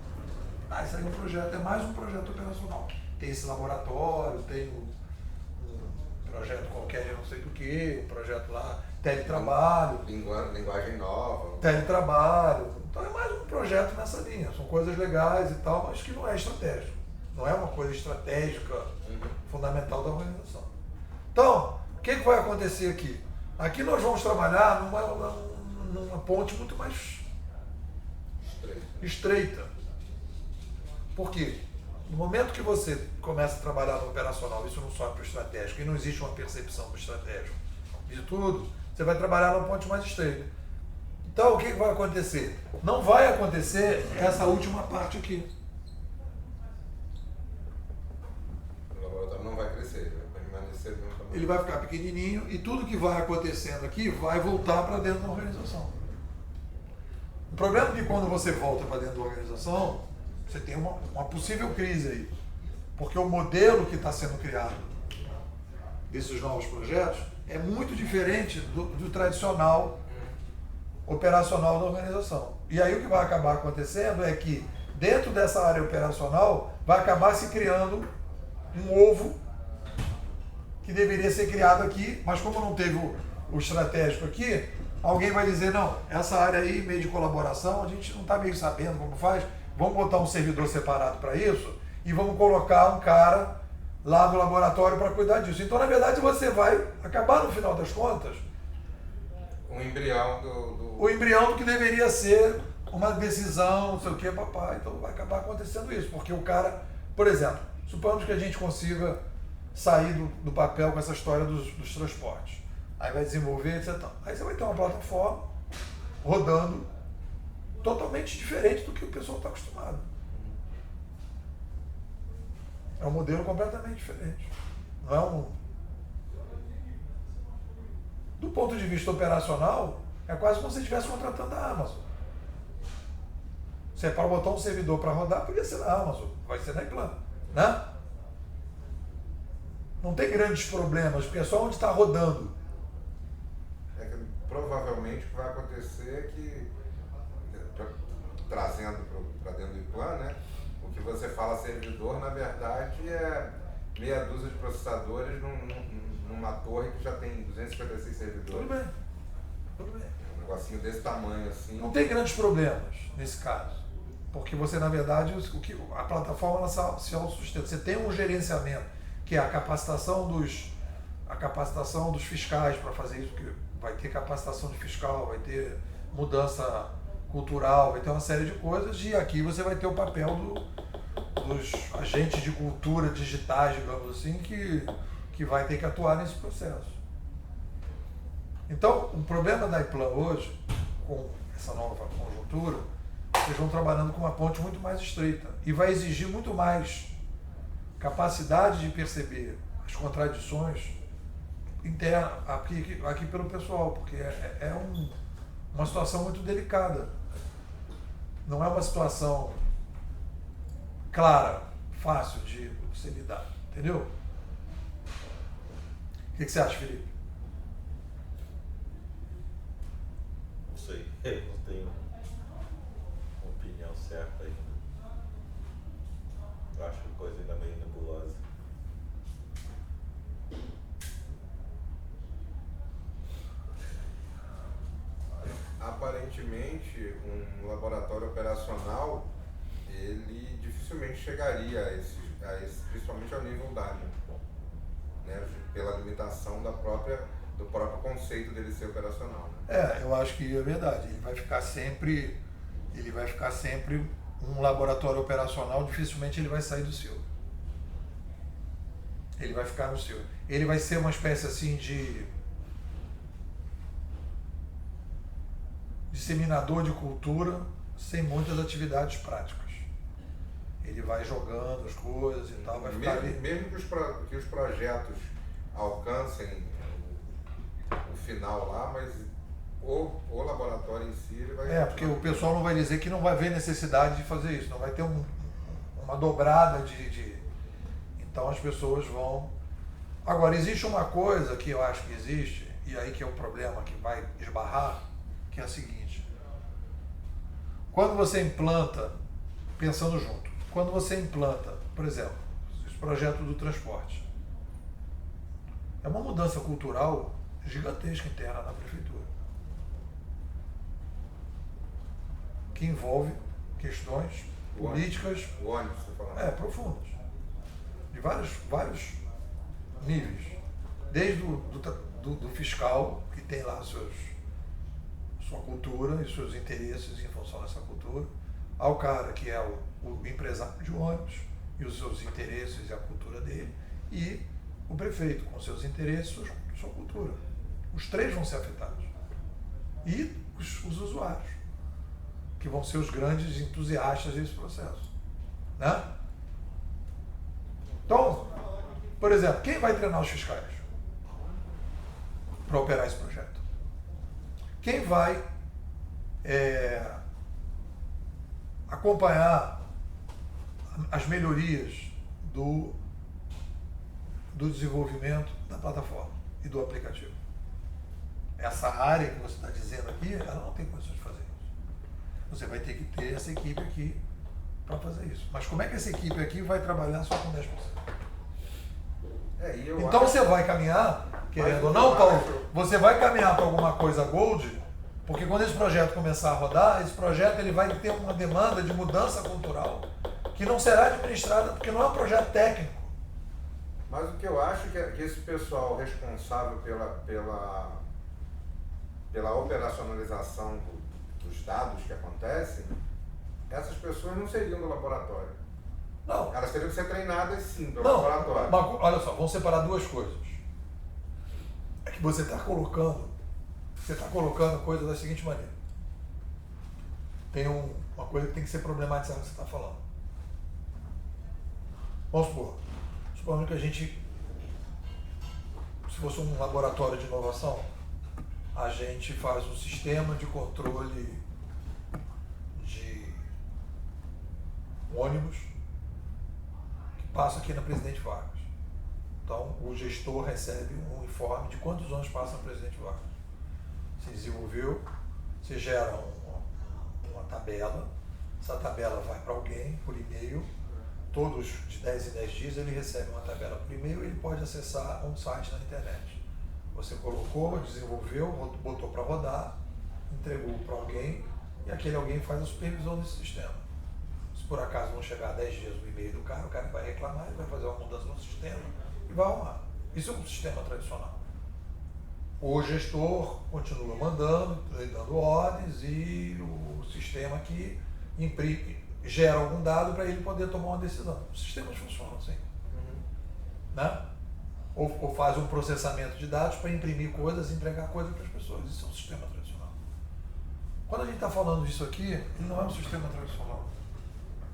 Isso aí é um projeto, é mais um projeto operacional. Tem esse laboratório, tem um projeto qualquer de não sei do que, um projeto lá, teletrabalho. Linguagem nova. Teletrabalho. Então é mais um projeto nessa linha. São coisas legais e tal, mas que não é estratégico. Não é uma coisa estratégica fundamental da organização. Então, o que vai acontecer aqui? Aqui nós vamos trabalhar numa ponte muito mais estreita. Por quê? No momento que você começa a trabalhar no operacional, isso não sobe para o estratégico, e não existe uma percepção do estratégico de tudo, você vai trabalhar numa ponte mais estreita. Então, o que vai acontecer? Não vai acontecer essa última parte aqui. O laboratório não vai crescer, vai permanecer no tamanho. Ele vai ficar pequenininho e tudo que vai acontecendo aqui vai voltar para dentro da organização. O problema é que quando você volta para dentro da organização, você tem uma possível crise aí. Porque o modelo que está sendo criado desses novos projetos é muito diferente do tradicional operacional da organização. E aí o que vai acabar acontecendo é que dentro dessa área operacional vai acabar se criando um ovo que deveria ser criado aqui, mas como não teve o estratégico aqui, alguém vai dizer, não, essa área aí, meio de colaboração, a gente não está meio sabendo como faz, vamos botar um servidor separado para isso e vamos colocar um cara lá no laboratório para cuidar disso. Então, na verdade, você vai acabar, no final das contas, um embrião o embrião do que deveria ser uma decisão, não sei o que, papai. Então, vai acabar acontecendo isso, porque o cara, por exemplo, suponhamos que a gente consiga sair do papel com essa história dos transportes. Aí vai desenvolver, etc. Aí você vai ter uma plataforma rodando totalmente diferente do que o pessoal está acostumado. É um modelo completamente diferente. Não é um... Do ponto de vista operacional, é quase como se você estivesse contratando a Amazon. Se é para botar um servidor para rodar, podia ser na Amazon, vai ser na Iplan, né? Não tem grandes problemas, porque é só onde está rodando. É que provavelmente o que vai acontecer é que, trazendo para dentro do Iplan, né? O que você fala servidor, na verdade, é meia dúzia de processadores numa torre que já tem 256 servidores. Tudo bem. Tudo bem. Um negocinho desse tamanho assim. Não tem grandes problemas nesse caso. Porque você, na verdade, a plataforma ela se autossustenta. Você tem um gerenciamento, que é a capacitação dos fiscais para fazer isso, porque vai ter capacitação de fiscal, vai ter mudança cultural, vai ter uma série de coisas, e aqui você vai ter o papel dos agentes de cultura digitais, digamos assim, que vai ter que atuar nesse processo. Então, o problema da Iplan hoje, com essa nova conjuntura, vocês vão trabalhando com uma ponte muito mais estreita e vai exigir muito mais capacidade de perceber as contradições internas aqui pelo pessoal, porque uma situação muito delicada. Não é uma situação clara, fácil de você lidar, entendeu? O que você acha, Felipe? Eu não tenho uma opinião certa ainda. Eu acho que a coisa ainda meio nebulosa. Aparentemente, um laboratório operacional, ele dificilmente chegaria a esse principalmente ao nível DARMA, né? Pela limitação do próprio conceito dele ser operacional. Né? Eu acho que é verdade. Ele vai ficar sempre um laboratório operacional, dificilmente ele vai sair do seu. Ele vai ficar no seu. Ele vai ser uma espécie assim de disseminador de cultura sem muitas atividades práticas. Ele vai jogando as coisas e tal, vai ficar ali. Mesmo que os projetos alcancem o final lá, mas o laboratório em si ele vai... Porque o pessoal não vai dizer que não vai ver necessidade de fazer isso, não vai ter uma dobrada de... Então as pessoas vão... Agora, existe uma coisa que eu acho que existe, e aí que é o problema que vai esbarrar, que é a seguinte: quando você implanta, pensando junto, quando você implanta, por exemplo, esse projeto do transporte, é uma mudança cultural gigantesca interna na prefeitura, que envolve questões políticas profundas, de vários níveis, desde do fiscal, que tem lá sua cultura e seus interesses em função dessa cultura, ao cara que é o empresário de ônibus e os seus interesses e a cultura dele, e o prefeito com seus interesses e sua cultura. Os três vão ser afetados. E os usuários, que vão ser os grandes entusiastas desse processo. Né? Então, por exemplo, quem vai treinar os fiscais para operar esse projeto? Quem vai acompanhar as melhorias do desenvolvimento da plataforma e do aplicativo? Essa área que você está dizendo aqui, ela não tem condições de fazer isso. Você vai ter que ter essa equipe aqui para fazer isso. Mas como é que essa equipe aqui vai trabalhar só com 10%? Então você vai caminhar, querendo ou não, Paulo, você vai caminhar para alguma coisa gold, porque quando esse projeto começar a rodar, esse projeto ele vai ter uma demanda de mudança cultural que não será administrada, porque não é um projeto técnico. Mas o que eu acho é que esse pessoal responsável pela operacionalização dos dados que acontecem, essas pessoas não seriam do laboratório. Não. Elas teriam que ser treinadas sim pelo laboratório. Mas, olha só, vamos separar duas coisas. É que você está colocando coisas da seguinte maneira. Tem uma coisa que tem que ser problematizada que você está falando. Vamos supor, supondo que a gente, se fosse um laboratório de inovação, a gente faz um sistema de controle de ônibus que passa aqui na Presidente Vargas. Então, o gestor recebe um informe de quantos ônibus passam na Presidente Vargas. Se desenvolveu, você gera uma tabela, essa tabela vai para alguém por e-mail, todos de 10 em 10 dias ele recebe uma tabela por e-mail e ele pode acessar um site na internet. Você colocou, desenvolveu, botou para rodar, entregou para alguém e aquele alguém faz a supervisão desse sistema. Se por acaso não chegar a 10 dias no e-mail do cara, o cara vai reclamar, ele vai fazer uma mudança no sistema e vai arrumar. Isso é um sistema tradicional. O gestor continua mandando, dando ordens e o sistema que gera algum dado para ele poder tomar uma decisão. Os sistemas funcionam assim. Né? Ou faz um processamento de dados para imprimir coisas e entregar coisas para as pessoas. Isso é um sistema tradicional. Quando a gente está falando disso aqui, ele não é um sistema tradicional.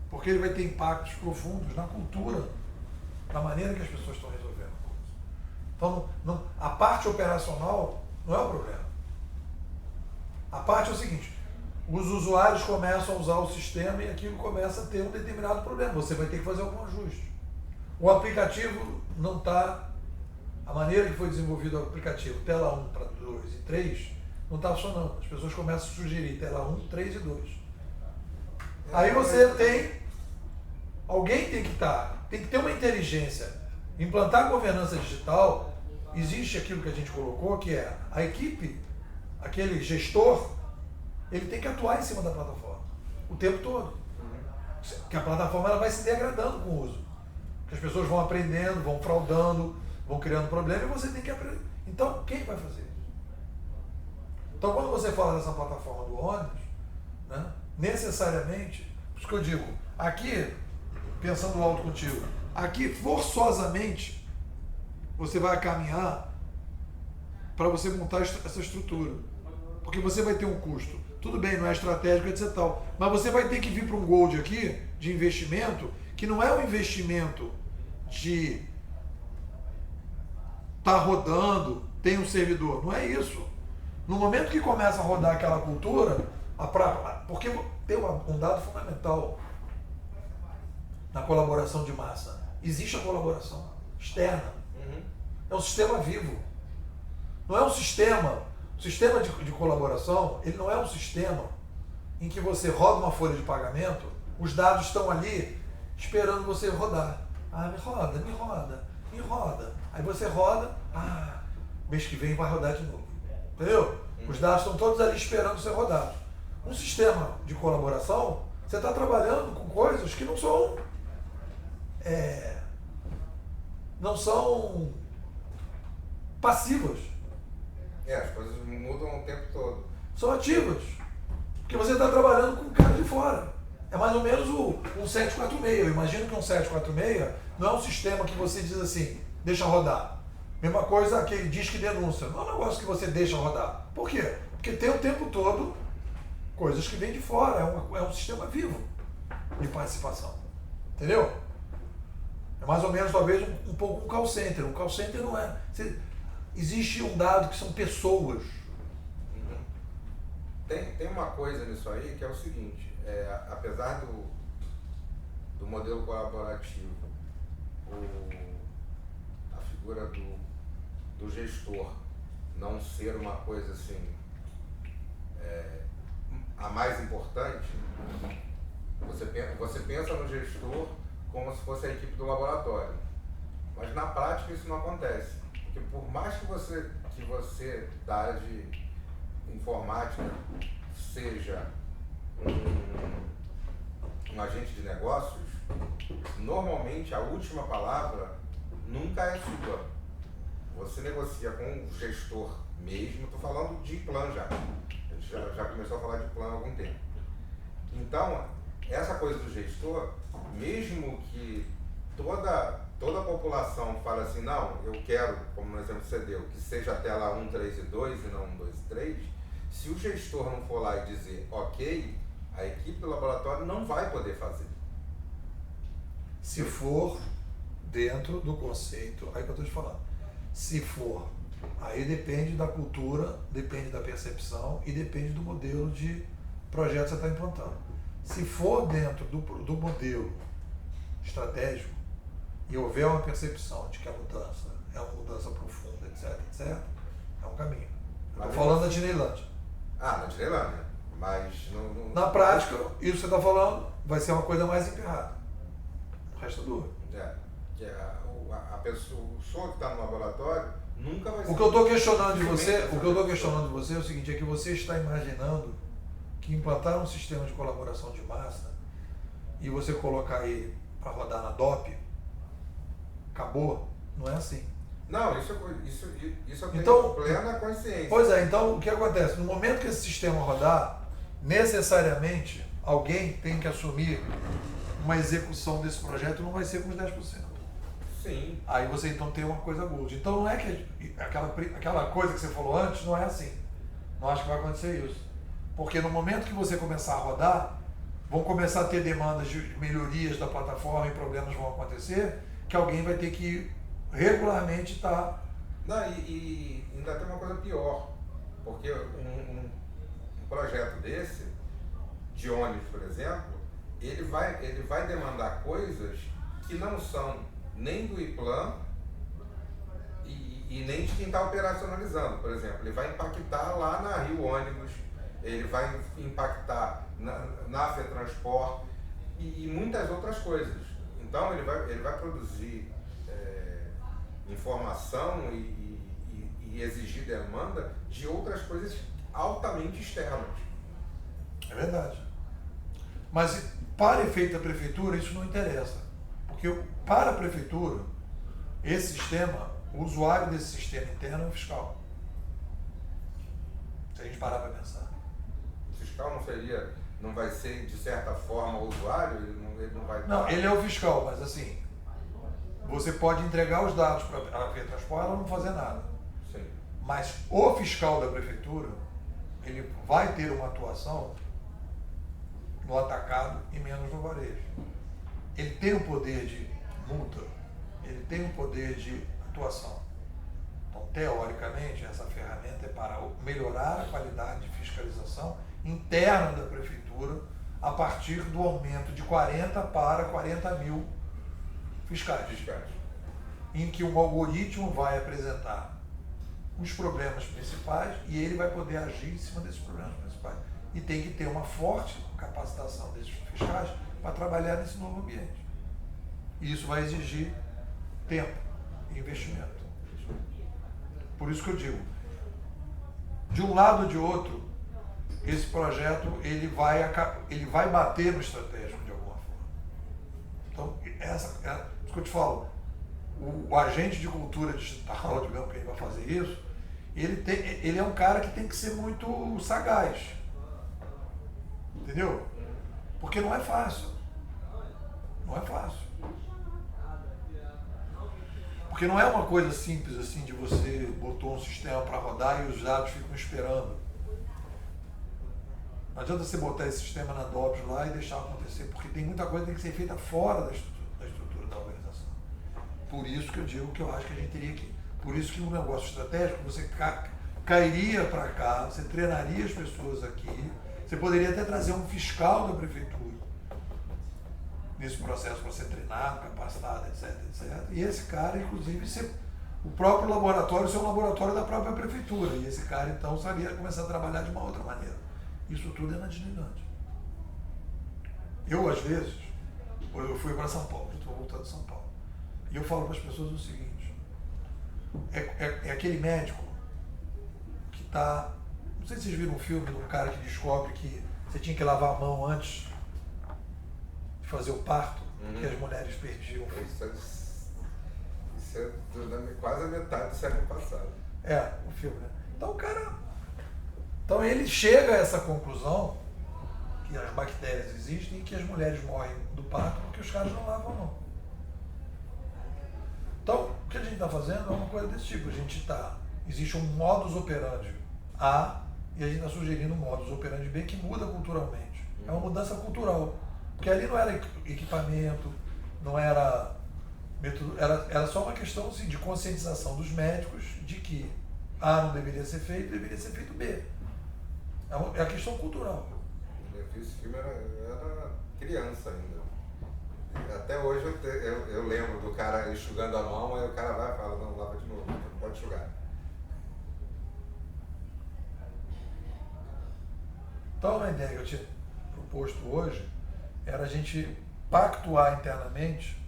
Porque ele vai ter impactos profundos na cultura, na maneira que as pessoas estão resolvendo. Então, a parte operacional não é o problema. A parte é o seguinte: os usuários começam a usar o sistema e aquilo começa a ter um determinado problema. Você vai ter que fazer algum ajuste. O aplicativo não está... A maneira que foi desenvolvido o aplicativo, tela 1 para 2 e 3, não está funcionando. As pessoas começam a sugerir tela 1, 3 e 2. Aí você tem, alguém tem que ter uma inteligência. Implantar a governança digital, existe aquilo que a gente colocou, que é a equipe, aquele gestor, ele tem que atuar em cima da plataforma o tempo todo. Porque a plataforma ela vai se degradando com o uso. Porque as pessoas vão aprendendo, vão fraudando, vão criando problema e você tem que aprender. Então, quem vai fazer isso? Então, quando você fala dessa plataforma do ônibus, né, necessariamente, por isso que eu digo, aqui, pensando alto contigo, aqui, forçosamente, você vai caminhar para você montar essa estrutura. Porque você vai ter um custo. Tudo bem, não é estratégico, etc. Tal, mas você vai ter que vir para um Gold aqui, de investimento, que não é um investimento de estar rodando, tem um servidor. Não é isso. No momento que começa a rodar aquela cultura, porque tem um dado fundamental na colaboração de massa. Existe a colaboração externa. É um sistema vivo. Não é um sistema. O sistema de colaboração, ele não é um sistema em que você roda uma folha de pagamento, os dados estão ali esperando você rodar. Ah, me roda, me roda, me roda. Aí você roda, mês que vem vai rodar de novo. Entendeu? Os dados estão todos ali esperando ser rodados. Um sistema de colaboração, você está trabalhando com coisas que não são passivas. As coisas mudam o tempo todo. São ativas. Porque você está trabalhando com o cara de fora. É mais ou menos um 746. Eu imagino que um 746 não é um sistema que você diz assim, deixa rodar. Mesma coisa aquele disque denúncia. Não é um negócio que você deixa rodar. Por quê? Porque tem o tempo todo coisas que vêm de fora. É um sistema vivo de participação. Entendeu? É mais ou menos, talvez, um pouco um call center. Um call center não é... Existe um dado que são pessoas. Tem uma coisa nisso aí que é o seguinte, apesar do modelo colaborativo, a figura do gestor não ser uma coisa assim, a mais importante, você pensa no gestor como se fosse a equipe do laboratório, mas na prática isso não acontece. Porque por mais que você da área de informática seja um agente de negócios, normalmente a última palavra nunca é sua. Você negocia com o gestor mesmo, estou falando de plano já. A gente já começou a falar de plano há algum tempo. Então, essa coisa do gestor, mesmo que toda a população fala assim, não, eu quero, como no exemplo que você deu, que seja a tela 1, 3 e 2 e não 1, 2 e 3, se o gestor não for lá e dizer ok, a equipe do laboratório não vai poder fazer. Se for dentro do conceito, aí que eu estou te falando, se for, aí depende da cultura, depende da percepção e depende do modelo de projeto que você está implantando. Se for dentro do modelo estratégico, e houver uma percepção de que a mudança é uma mudança profunda, etc., é um caminho. Estou falando da Disneylândia. Na Disneylândia, mas na prática, isso que você está falando vai ser uma coisa mais emperrada. O resto é duro. A pessoa que está no laboratório nunca vai ser... O que eu estou questionando de você é o seguinte, é que você está imaginando que implantar um sistema de colaboração de massa e você colocar ele para rodar na DOP, acabou, não é assim. Não, isso eu tenho então, plena consciência. Pois é, então o que acontece? No momento que esse sistema rodar, necessariamente alguém tem que assumir uma execução desse projeto, não vai ser com os 10%. Sim. Aí você então tem uma coisa gold. Então não é que aquela coisa que você falou antes, não é assim. Não acho que vai acontecer isso. Porque no momento que você começar a rodar, vão começar a ter demandas de melhorias da plataforma e problemas vão acontecer, que alguém vai ter que regularmente estar... Não, e ainda tem uma coisa pior, porque um projeto desse, de ônibus, por exemplo, ele vai demandar coisas que não são nem do IPLAN e E nem de quem está operacionalizando, por exemplo. Ele vai impactar lá na Rio Ônibus, ele vai impactar na FETransport e muitas outras coisas. Então ele vai produzir informação e exigir demanda de outras coisas altamente externas. É verdade. Mas para efeito da prefeitura isso não interessa. Porque para a prefeitura, esse sistema, o usuário desse sistema interno é o fiscal. Se a gente parar para pensar. O fiscal não vai ser, de certa forma, o usuário? Ele não vai... Não, ele é o fiscal, mas assim, você pode entregar os dados para a FETransport e ela não fazer nada. Sim. Mas o fiscal da prefeitura, ele vai ter uma atuação no atacado e menos no varejo. Ele tem o poder de multa, ele tem o poder de atuação. Então, teoricamente, essa ferramenta é para melhorar a qualidade de fiscalização interna da prefeitura a partir do aumento de 40 para 40 mil fiscais, em que um algoritmo vai apresentar os problemas principais e ele vai poder agir em cima desses problemas principais. E tem que ter uma forte capacitação desses fiscais para trabalhar nesse novo ambiente. E isso vai exigir tempo e investimento. Por isso que eu digo, de um lado ou de outro, esse projeto ele vai bater no estratégico de alguma forma. Então, isso que eu te falo, o agente de cultura digital, digamos que ele vai fazer isso, ele é um cara que tem que ser muito sagaz. Entendeu? Porque não é fácil. Não é fácil. Porque não é uma coisa simples assim de você botou um sistema para rodar e os dados ficam esperando. Não adianta você botar esse sistema na DOPS lá e deixar acontecer, porque tem muita coisa que tem que ser feita fora da estrutura da organização. Por isso que eu digo que eu acho que a gente teria que... Por isso que no negócio estratégico você cairia para cá, você treinaria as pessoas aqui, você poderia até trazer um fiscal da prefeitura nesse processo para ser treinado, capacitado, etc, etc. E esse cara, inclusive, o próprio laboratório ser um laboratório da própria prefeitura. E esse cara, então, sabia começar a trabalhar de uma outra maneira. Isso tudo é na Disneyland. Eu, às vezes, eu fui para São Paulo, estou voltando de São Paulo, e eu falo para as pessoas o seguinte, é aquele médico que está... Não sei se vocês viram um filme de um cara que descobre que você tinha que lavar a mão antes de fazer o parto, que as mulheres perdiam. Isso é quase a metade do século passado. É, o filme, né? Então o cara... Então ele chega a essa conclusão que as bactérias existem e que as mulheres morrem do parto porque os caras não lavam a mão. Então, o que a gente está fazendo é uma coisa desse tipo. Existe um modus operandi A e a gente está sugerindo um modus operandi B que muda culturalmente. É uma mudança cultural. Porque ali não era equipamento, não era método, era só uma questão assim, de conscientização dos médicos de que A não deveria ser feito, deveria ser feito B. É a questão cultural. Eu fiz esse filme, era criança ainda. Até hoje eu lembro do cara enxugando a mão, aí o cara vai e fala, não, lava de novo, não pode enxugar. Então a ideia que eu tinha proposto hoje era a gente pactuar internamente.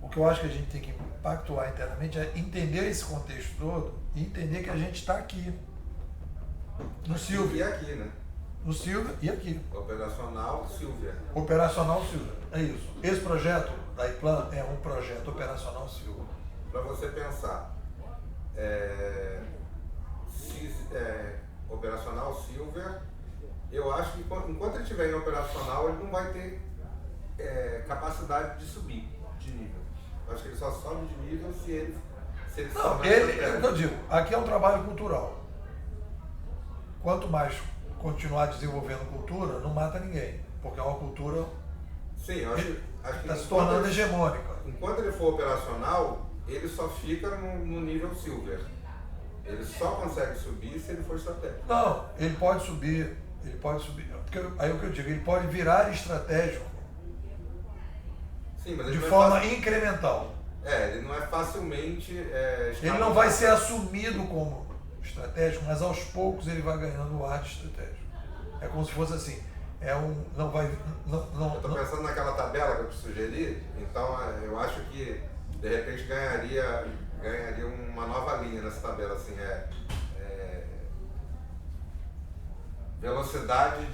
O que eu acho que a gente tem que pactuar internamente é entender esse contexto todo e entender que a gente está aqui. No Silvia. E aqui, né? No Silvia e aqui. Operacional Silvia. Operacional Silvia. É isso. Esse projeto da IPLAN é um projeto operacional Silvia. Para você pensar, operacional Silvia, eu acho que enquanto ele estiver em operacional, ele não vai ter capacidade de subir de nível. Eu acho que ele só sobe de nível se ele não, é o que eu digo, aqui é um trabalho cultural. Quanto mais continuar desenvolvendo cultura, não mata ninguém, porque é uma cultura sim, eu acho que está se tornando hegemônica. Enquanto ele for operacional, ele só fica no nível Silver. Ele só consegue subir se ele for estratégico. Não, ele pode subir. Porque aí é o que eu digo, ele pode virar estratégico. Sim, mas de forma incremental. Ele não é facilmente Ele não vai ser assumido como estratégico, mas aos poucos ele vai ganhando o ar de estratégico. É como se fosse assim, não vai... Eu estou pensando naquela tabela que eu te sugeri, então eu acho que de repente ganharia uma nova linha nessa tabela, assim, velocidade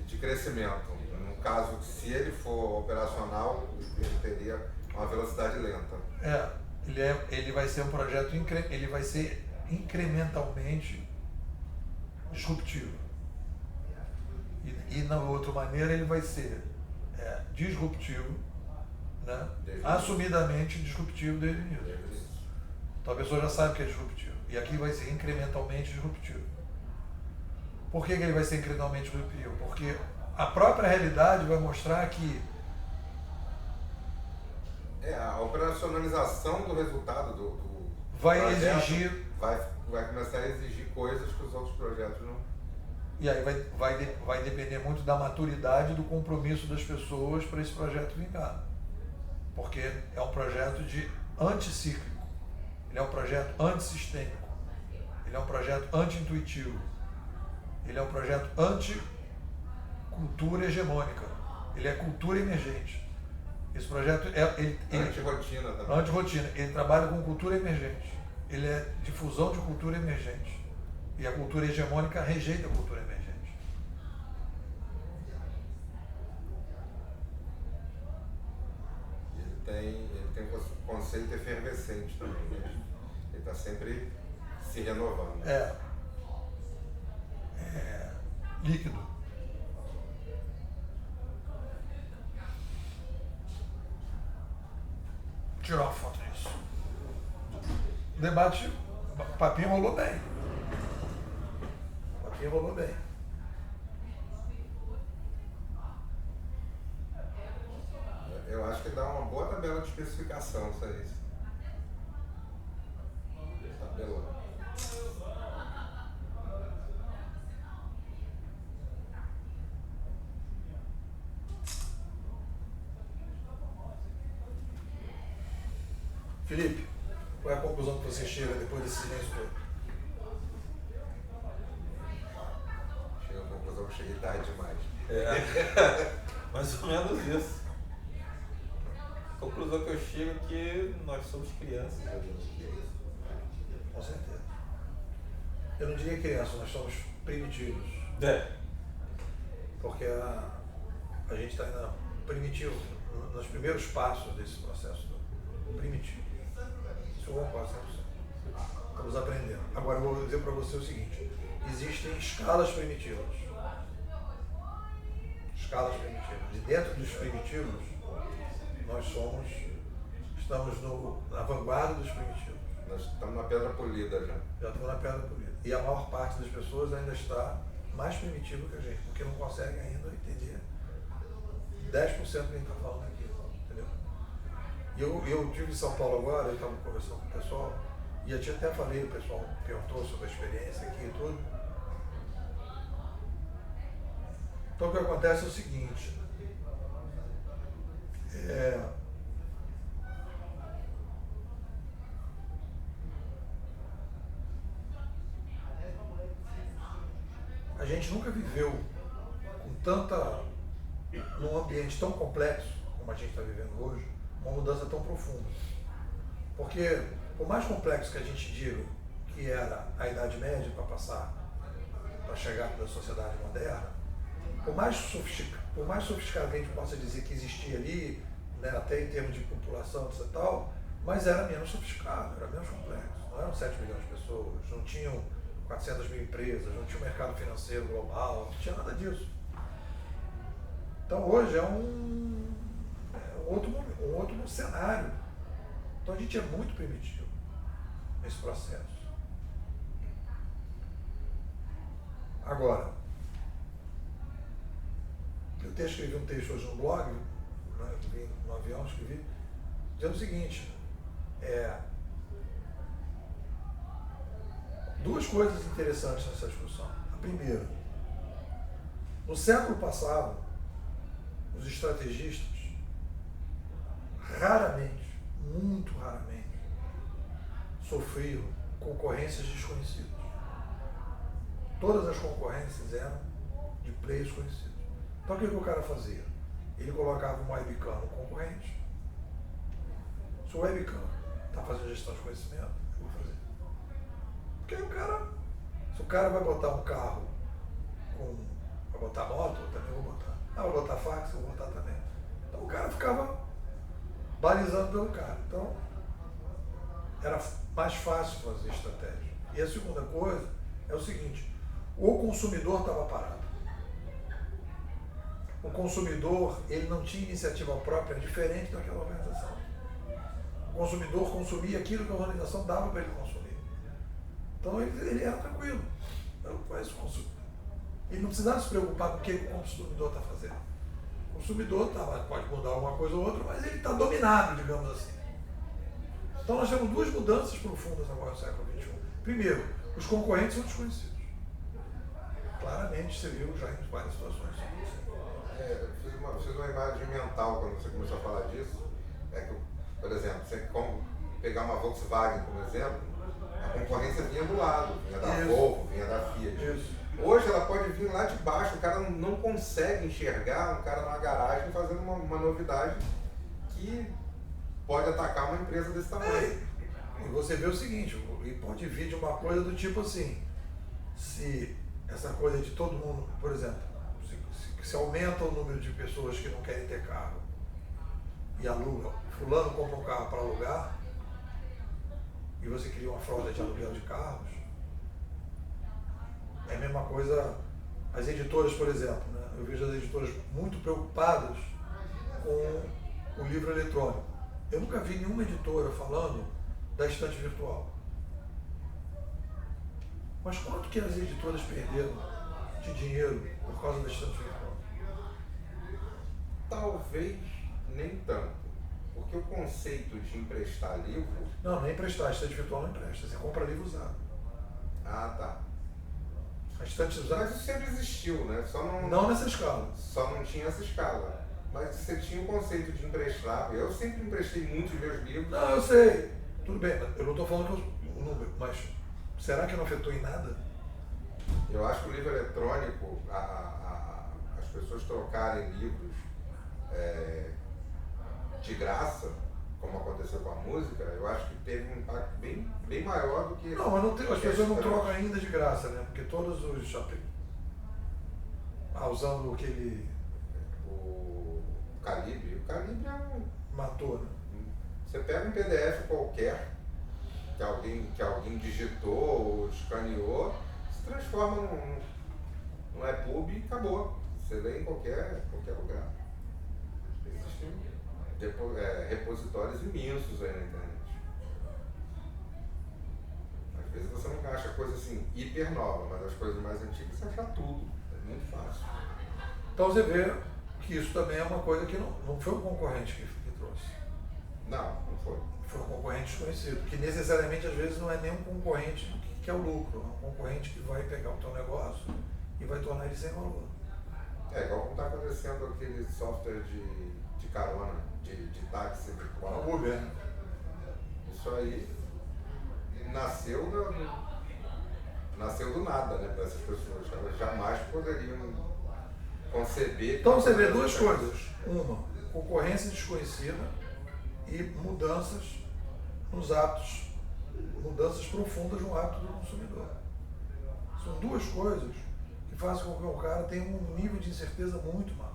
de crescimento. No caso, se ele for operacional, ele teria uma velocidade lenta. Ele vai ser um projeto, ele vai ser incrementalmente disruptivo. E na outra maneira ele vai ser disruptivo, né? Assumidamente disruptivo desde o início. Então a pessoa já sabe que é disruptivo. E aqui vai ser incrementalmente disruptivo. Por que ele vai ser incrementalmente disruptivo? Porque a própria realidade vai mostrar que a operacionalização do resultado do vai projeto exigir... vai começar a exigir coisas que os outros projetos não... E aí vai depender muito da maturidade e do compromisso das pessoas para esse projeto vingar. Porque é um projeto anticíclico, ele é um projeto antissistêmico, ele é um projeto anti-intuitivo, ele é um projeto anti-cultura hegemônica, ele é cultura emergente. Esse projeto anti-rotina também. Anti-rotina, ele trabalha com cultura emergente, ele é difusão de cultura emergente. E a cultura hegemônica rejeita a cultura emergente. Ele tem um conceito efervescente também, né? Ele está sempre se renovando. Líquido. Tirar uma foto disso. O debate, o papinho rolou bem. Rolou bem. Eu acho que dá uma boa tabela de especificação isso aí. Tabela. Felipe, qual é a conclusão que você chega depois desse silêncio todo? Eu cheguei tarde demais. Mais ou menos isso. A conclusão que eu chego é que nós somos crianças. Com certeza. Eu não diria criança, nós somos primitivos. Porque a gente está ainda primitivo, nos primeiros passos desse processo primitivo. Isso eu concordo 100%. Estamos aprendendo. Agora eu vou dizer para você o seguinte, existem escalas primitivas. Escalas primitivas. E dentro dos primitivos, nós estamos na vanguarda dos primitivos. Nós estamos na pedra polida já. Já estamos na pedra polida. E a maior parte das pessoas ainda está mais primitiva que a gente, porque não consegue ainda entender 10% do que a gente está falando aqui. Entendeu? E eu estive em São Paulo agora, eu estava conversando com o pessoal, e eu até falei, o pessoal perguntou sobre a experiência aqui e tudo. Então o que acontece é o seguinte, a gente nunca viveu num ambiente tão complexo como a gente está vivendo hoje, uma mudança tão profunda. Porque, por mais complexo que a gente diga que era a Idade Média para chegar na sociedade moderna, por mais sofisticado que a gente possa dizer que existia ali, né, até em termos de população e tal, mas era menos sofisticado, era menos complexo. Não eram 7 milhões de pessoas, não tinham 400 mil empresas, não tinha um mercado financeiro global, não tinha nada disso. Então hoje é um outro cenário. Então a gente é muito primitivo nesse processo. Agora, eu até escrevi um texto hoje no blog, né, eu vim no avião, escrevi, dizendo o seguinte, duas coisas interessantes nessa discussão. A primeira, no século passado, os estrategistas raramente muito raramente, sofriam concorrências desconhecidas. Todas as concorrências eram de players conhecidos. Então o que o cara fazia? Ele colocava um webcam no concorrente. Se o webcam está fazendo gestão de conhecimento, eu vou fazer. Porque aí se o cara vai botar um carro vai botar moto, eu também vou botar. Vai botar fax, eu vou botar também. Então o cara ficava balizando pelo cara. Então era mais fácil fazer estratégia. E a segunda coisa é o seguinte, o consumidor estava parado. O consumidor, ele não tinha iniciativa própria diferente daquela organização. O consumidor consumia aquilo que a organização dava para ele consumir. Então ele era tranquilo. Eu conheço o consumidor. Ele não precisava se preocupar com o que o consumidor está fazendo. O consumidor pode mudar alguma coisa ou outra, mas ele está dominado, digamos assim. Então nós temos duas mudanças profundas agora no século XXI. Primeiro, os concorrentes são desconhecidos. Claramente você viu já em várias situações. Eu fiz uma imagem mental quando você começou a falar disso. É que, por exemplo, você pegar uma Volkswagen como exemplo, a concorrência vinha do lado, vinha da Volvo, vinha da Fiat. Isso. Hoje ela pode vir lá de baixo, o cara não consegue enxergar um cara na garagem fazendo uma novidade que pode atacar uma empresa desse tamanho. E você vê o seguinte, e pode vir de uma coisa do tipo assim, se essa coisa de todo mundo, por exemplo, se aumenta o número de pessoas que não querem ter carro e alugam, fulano compra um carro para alugar, e você cria uma frota de aluguel de carros, é a mesma coisa, as editoras, por exemplo, né? Eu vejo as editoras muito preocupadas com o livro eletrônico. Eu nunca vi nenhuma editora falando da estante virtual. Mas quanto que as editoras perderam de dinheiro por causa da estante virtual? Talvez nem tanto. Porque o conceito de emprestar livro... Não é emprestar, a estante virtual não empresta, você compra livro usado. Ah, tá. A estante usada... Mas isso sempre existiu, né? Não nessa escala. Só não tinha essa escala. Mas você tinha o conceito de emprestar. Eu sempre emprestei muitos meus livros. Não, eu sei. Tudo bem, eu não estou falando o número, mas será que não afetou em nada? Eu acho que o livro eletrônico, as pessoas trocarem livros de graça, como aconteceu com a música, eu acho que teve um impacto bem maior do que... Não, mas as pessoas não trocam ainda de graça, né? Porque todos os shopping... usando aquele... O Calibre é um... Matou, né? Você pega um PDF qualquer, que alguém digitou ou escaneou, se transforma num EPUB e acabou. Você lê em qualquer lugar. Existem repositórios imensos aí na internet. Às vezes você não acha coisa assim hiper nova, mas as coisas mais antigas você acha tudo. É muito fácil. Então você vê que isso também é uma coisa que não foi o concorrente que trouxe. Não foi. Foi um concorrente desconhecido, que necessariamente às vezes não é nem um concorrente que é o lucro, é um concorrente que vai pegar o teu negócio e vai tornar ele sem valor. É igual como está acontecendo aquele software de carona, de táxi virtual. O Uber, né? Isso aí nasceu do nada, né, para essas pessoas. Elas jamais poderiam conceber... Então você vê duas coisas. Uma, concorrência desconhecida e mudanças nos hábitos, mudanças profundas no hábito do consumidor. São duas coisas que fazem com que o cara tenha um nível de incerteza muito maior.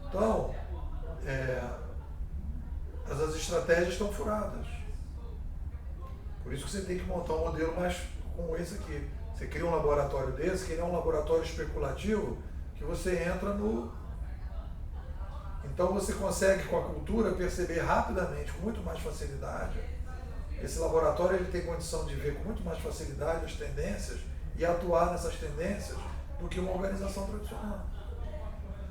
Então, as estratégias estão furadas. Por isso que você tem que montar um modelo mais como esse aqui. Você cria um laboratório desse, que ele é um laboratório especulativo, que você entra no... Então você consegue, com a cultura, perceber rapidamente, com muito mais facilidade. Esse laboratório ele tem condição de ver com muito mais facilidade as tendências e atuar nessas tendências do que uma organização tradicional.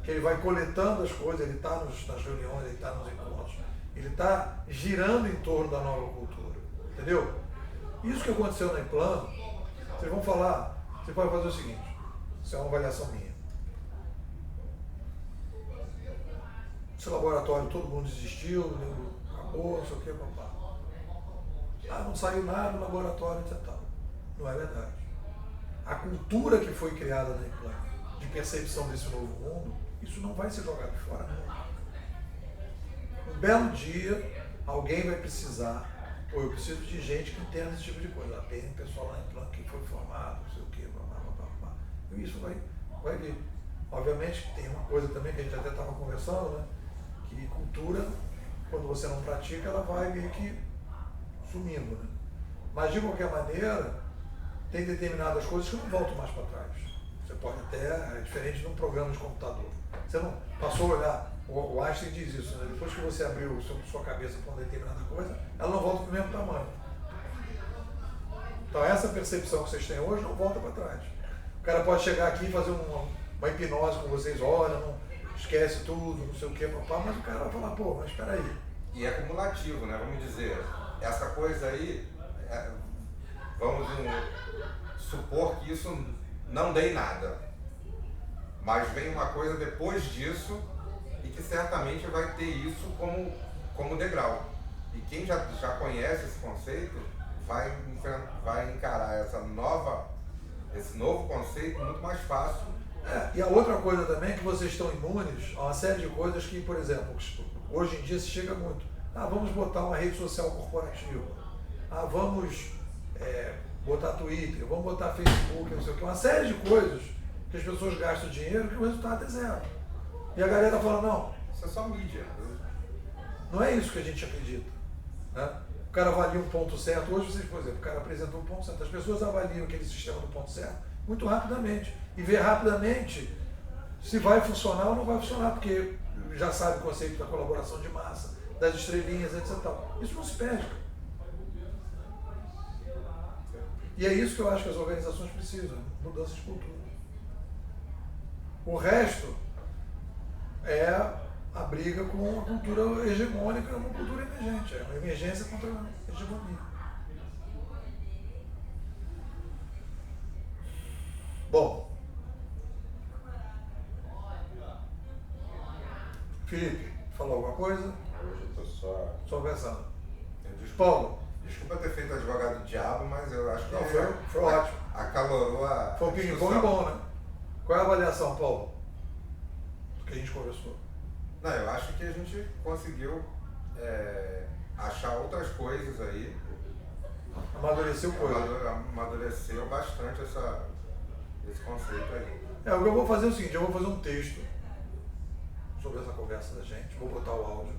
Que ele vai coletando as coisas, ele está nas reuniões, ele está nos encontros, ele está girando em torno da nova cultura. Entendeu? Isso que aconteceu na Implano, vocês vão falar, você pode fazer o seguinte, isso é uma avaliação minha. esse laboratório todo mundo desistiu, acabou, não sei o que, papá. Ah, não saiu nada no laboratório, etc. Não é verdade. A cultura que foi criada na Implante, de percepção desse novo mundo, isso não vai ser jogado fora nunca. Um belo dia, alguém vai precisar, ou eu preciso de gente que entenda esse tipo de coisa. Tem um pessoal lá na Implante que foi formado, não sei o que, e isso vai vir. Obviamente tem uma coisa também que a gente até estava conversando, né? Que cultura, quando você não pratica, ela vai meio que sumindo, né? Mas de qualquer maneira, tem determinadas coisas que não voltam mais para trás. Você pode até, é diferente de um programa de computador. Você não passou a olhar, o Einstein diz isso, né? Depois que você abriu sua cabeça para uma determinada coisa, ela não volta para o mesmo tamanho. Então essa percepção que vocês têm hoje não volta para trás. O cara pode chegar aqui e fazer uma hipnose com vocês, olha, não esquece tudo, não sei o que, papá, mas o cara vai falar, pô, mas espera aí. E é cumulativo, né? Vamos dizer, essa coisa aí, vamos supor que isso não dê em nada. Mas vem uma coisa depois disso e que certamente vai ter isso como degrau. E quem já conhece esse conceito vai encarar esse novo conceito muito mais fácil. E a outra coisa também é que vocês estão imunes a uma série de coisas que, por exemplo, hoje em dia se chega muito. Ah, vamos botar uma rede social corporativa. Ah, vamos botar Twitter, vamos botar Facebook, não sei o que. Uma série de coisas que as pessoas gastam dinheiro que o resultado é zero. E a galera fala, não. Isso é só mídia. Não é isso que a gente acredita. Né? O cara avalia um ponto certo. Hoje, vocês, por exemplo, o cara apresentou um ponto certo. As pessoas avaliam aquele sistema do ponto certo muito rapidamente. E vê rapidamente se vai funcionar ou não vai funcionar, porque já sabe o conceito da colaboração de massa, das estrelinhas, etc. Isso não se perde. E é isso que eu acho que as organizações precisam, mudança de cultura. O resto é a briga com a cultura hegemônica, uma cultura emergente, é uma emergência contra a hegemonia. Bom, Felipe, falou alguma coisa? Hoje eu tô só conversando. Paulo, desculpa ter feito advogado do diabo, mas eu acho que não, foi ótimo. Acalorou a foi um ping-pong bom, né? Qual é a avaliação, Paulo? Do que a gente conversou? Não, eu acho que a gente conseguiu achar outras coisas aí. Amadureceu coisa. Amadureceu bastante esse conceito aí. O que eu vou fazer é o seguinte, eu vou fazer um texto sobre essa conversa da gente, vou botar o áudio,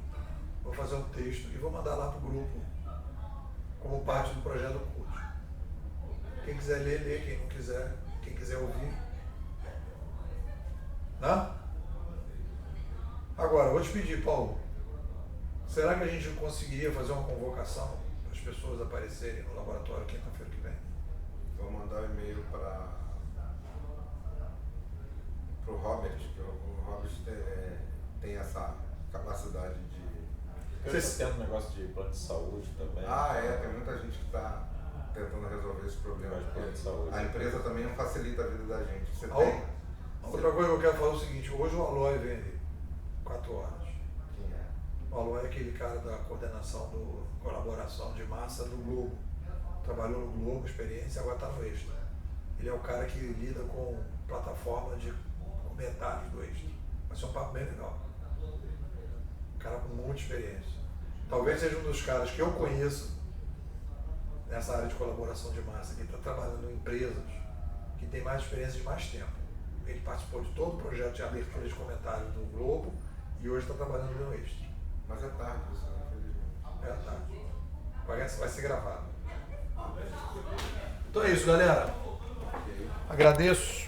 vou fazer um texto e vou mandar lá pro grupo, como parte do projeto Cult. Quem quiser ler, lê, quem não quiser, quem quiser ouvir. Né? Agora, eu vou te pedir, Paulo, será que a gente conseguiria fazer uma convocação para as pessoas aparecerem no laboratório quinta-feira que vem? Vou mandar um e-mail para o Robert, que o Robert tem essa capacidade de... Você está tendo um negócio de plano de saúde também. Tem muita gente que está tentando resolver esse problema de plano de saúde. A empresa também não facilita a vida da gente. Outra coisa que eu quero falar é o seguinte, hoje o Aloy vem 4 horas. Quem é? O Aloy é aquele cara da coordenação do colaboração de massa do Globo. Trabalhou no Globo, experiência, agora está no Extra. Ele é o cara que lida com plataforma de comentários do Extra. Vai ser um papo bem legal. Um cara com muita experiência. Talvez seja um dos caras que eu conheço nessa área de colaboração de massa, que está trabalhando em empresas que tem mais experiência de mais tempo. Ele participou de todo o projeto de abertura de comentários do Globo e hoje está trabalhando no Extra. Mas é tarde isso, né? Infelizmente. É tarde. Vai ser gravado. Então é isso, galera. Agradeço.